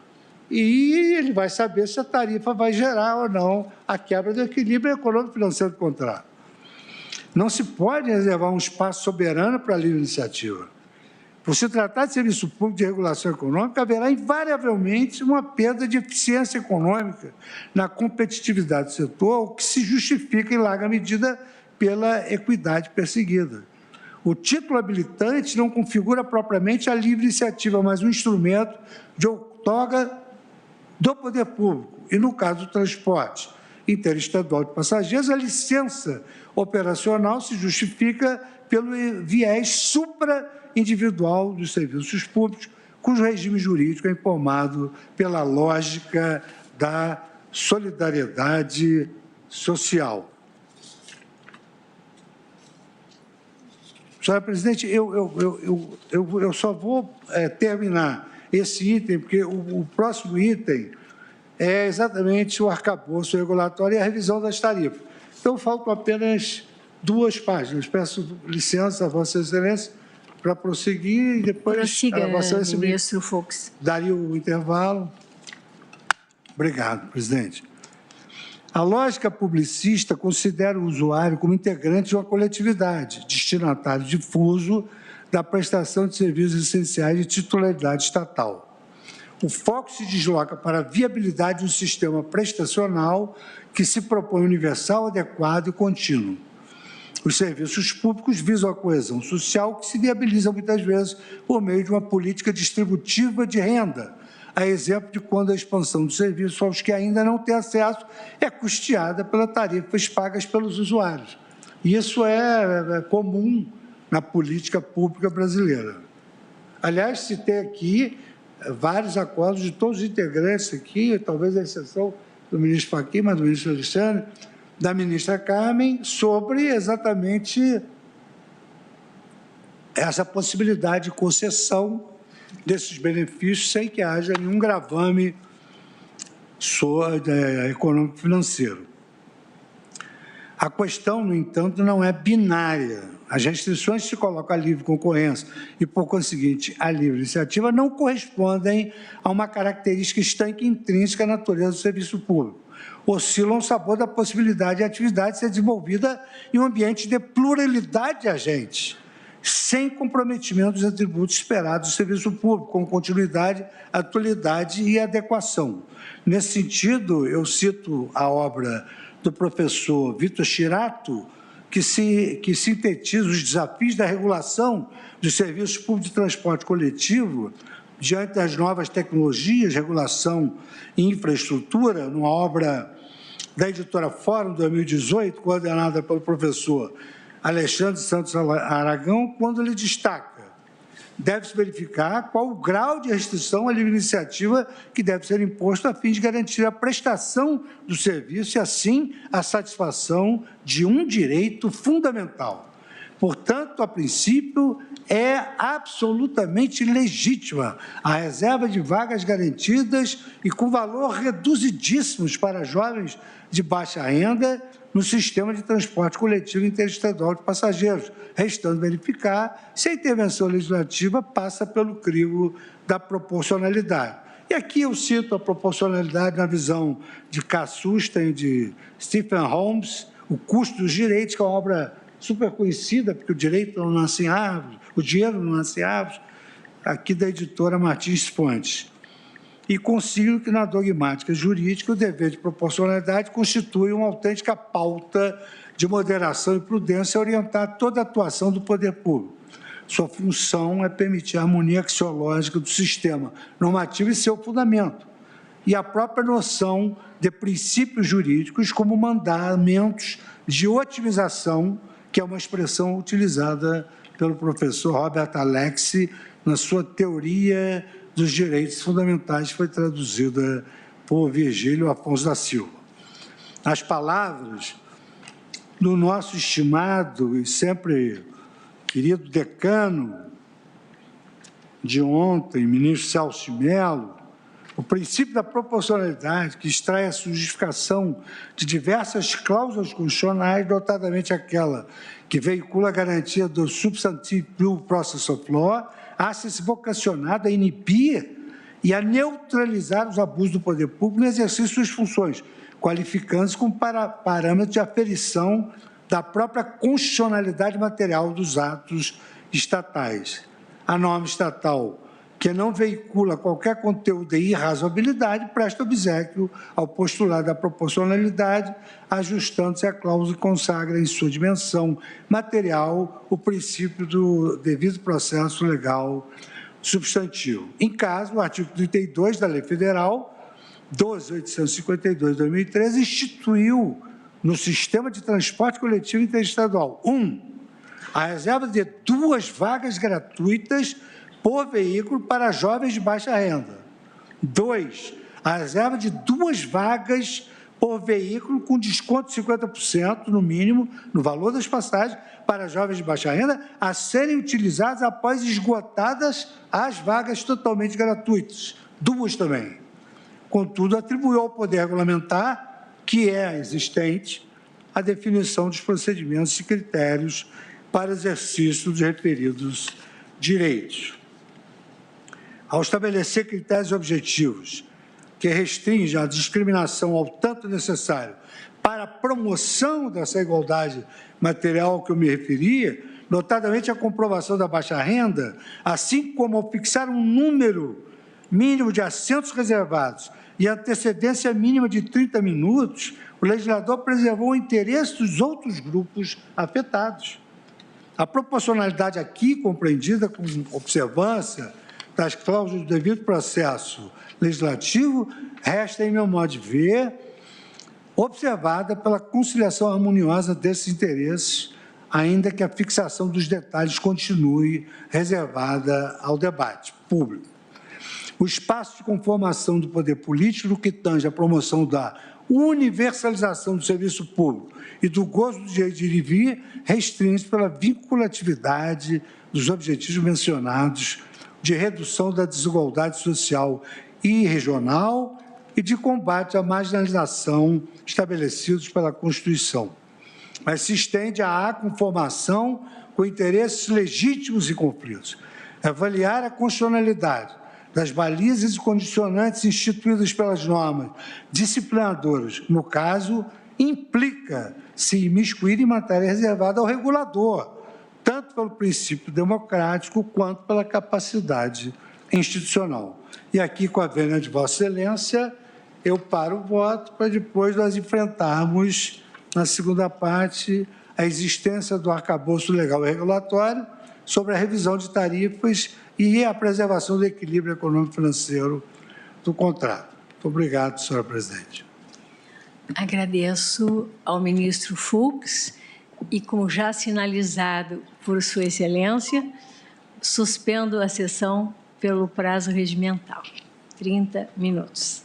e ele vai saber se a tarifa vai gerar ou não a quebra do equilíbrio econômico-financeiro do contrato. Não se pode reservar um espaço soberano para a livre iniciativa. Por se tratar de serviço público de regulação econômica, haverá invariavelmente uma perda de eficiência econômica na competitividade do setor, o que se justifica em larga medida pela equidade perseguida. O título habilitante não configura propriamente a livre iniciativa, mas um instrumento de outorga do poder público. E, no caso do transporte interestadual de passageiros, a licença operacional se justifica pelo viés supra-individual dos serviços públicos, cujo regime jurídico é informado pela lógica da solidariedade social. Senhora presidente, eu só vou terminar esse item, porque o próximo item é exatamente o arcabouço regulatório e a revisão das tarifas. Então, faltam apenas 2 páginas. Peço licença a Vossa Excelência para prosseguir e depois... Prossiga, Vossa Excelência, ministro Fux. daria o intervalo. Obrigado, presidente. A lógica publicista considera o usuário como integrante de uma coletividade, destinatário difuso da prestação de serviços essenciais de titularidade estatal. O foco se desloca para a viabilidade de um sistema prestacional que se propõe universal, adequado e contínuo. Os serviços públicos visam a coesão social, que se viabiliza muitas vezes por meio de uma política distributiva de renda, a exemplo de quando a expansão do serviço aos que ainda não têm acesso é custeada pelas tarifas pagas pelos usuários. Isso é comum na política pública brasileira. Aliás, citei aqui vários acordos de todos os integrantes aqui, talvez a exceção do ministro Fachin, mas do ministro Alexandre, da ministra Carmen, sobre exatamente essa possibilidade de concessão desses benefícios sem que haja nenhum gravame econômico-financeiro. A questão, no entanto, não é binária. As restrições que se colocam à livre concorrência e, por conseguinte, à livre iniciativa não correspondem a uma característica estanque intrínseca à natureza do serviço público. Oscilam ao sabor da possibilidade de atividade ser desenvolvida em um ambiente de pluralidade de agentes, sem comprometimento dos atributos esperados do serviço público, como continuidade, atualidade e adequação. Nesse sentido, eu cito a obra do professor Vitor Chirato, que sintetiza os desafios da regulação dos serviços públicos de transporte coletivo diante das novas tecnologias, regulação e infraestrutura, numa obra da editora Fórum, 2018, coordenada pelo professor Alexandre Santos Aragão, quando ele destaca: deve-se verificar qual o grau de restrição à livre iniciativa que deve ser imposto a fim de garantir a prestação do serviço e, assim, a satisfação de um direito fundamental. Portanto, a princípio, é absolutamente legítima a reserva de vagas garantidas e com valor reduzidíssimos para jovens de baixa renda no sistema de transporte coletivo interestadual de passageiros, restando verificar se a intervenção legislativa passa pelo crivo da proporcionalidade. E aqui eu cito a proporcionalidade na visão de K. Susten, de Stephen Holmes, O Custo dos Direitos, que é uma obra super conhecida, porque o direito não nasce em árvores, o dinheiro não nasce em árvores, aqui da editora Martins Fontes. E consigo que, na dogmática jurídica, o dever de proporcionalidade constitui uma autêntica pauta de moderação e prudência a orientar toda a atuação do poder público. Sua função é permitir a harmonia axiológica do sistema normativo e seu fundamento, e a própria noção de princípios jurídicos como mandamentos de otimização, que é uma expressão utilizada pelo professor Robert Alexi na sua teoria dos direitos fundamentais, que foi traduzida por Virgílio Afonso da Silva. As palavras do nosso estimado e sempre querido decano de ontem, ministro Celso de Mello, o princípio da proporcionalidade, que extrai a justificação de diversas cláusulas constitucionais, notadamente aquela que veicula a garantia do substantive due process of law, acha-se vocacionado a inibir e a neutralizar os abusos do poder público no exercício de suas funções, qualificando-se como parâmetro de aferição da própria constitucionalidade material dos atos estatais. A norma estatal que não veicula qualquer conteúdo de irrazoabilidade, presta obséquio ao postulado da proporcionalidade, ajustando-se à cláusula que consagra em sua dimensão material o princípio do devido processo legal substantivo. Em caso, o artigo 32 da Lei Federal 12.852 de 2013 instituiu no sistema de transporte coletivo interestadual a reserva de 2 vagas gratuitas por veículo para jovens de baixa renda. 2, a reserva de 2 vagas por veículo com desconto de 50%, no mínimo, no valor das passagens, para jovens de baixa renda, a serem utilizadas após esgotadas as vagas totalmente gratuitas. 2 também. Contudo, atribuiu ao Poder Regulamentar, que é existente, a definição dos procedimentos e critérios para exercício dos referidos direitos. Ao estabelecer critérios objetivos que restringem a discriminação ao tanto necessário para a promoção dessa igualdade material ao que eu me referia, notadamente a comprovação da baixa renda, assim como ao fixar um número mínimo de assentos reservados e antecedência mínima de 30 minutos, o legislador preservou o interesse dos outros grupos afetados. A proporcionalidade aqui compreendida com observância das cláusulas do devido processo legislativo, resta, em meu modo de ver, observada pela conciliação harmoniosa desses interesses, ainda que a fixação dos detalhes continue reservada ao debate público. O espaço de conformação do poder político no que tange à promoção da universalização do serviço público e do gozo do direito de ir e vir restringe pela vinculatividade dos objetivos mencionados de redução da desigualdade social e regional e de combate à marginalização estabelecidos pela Constituição, mas se estende à conformação com interesses legítimos e conflitos. Avaliar a constitucionalidade das balizas e condicionantes instituídas pelas normas disciplinadoras, no caso, implica se imiscuir em matéria reservada ao regulador, tanto pelo princípio democrático quanto pela capacidade institucional. E aqui, com a vênia de Vossa Excelência, eu paro o voto para depois nós enfrentarmos, na segunda parte, a existência do arcabouço legal e regulatório sobre a revisão de tarifas e a preservação do equilíbrio econômico-financeiro do contrato. Muito obrigado, senhora presidente. Agradeço ao ministro Fux e, como já sinalizado por Sua Excelência, suspendo a sessão pelo prazo regimental, 30 minutos.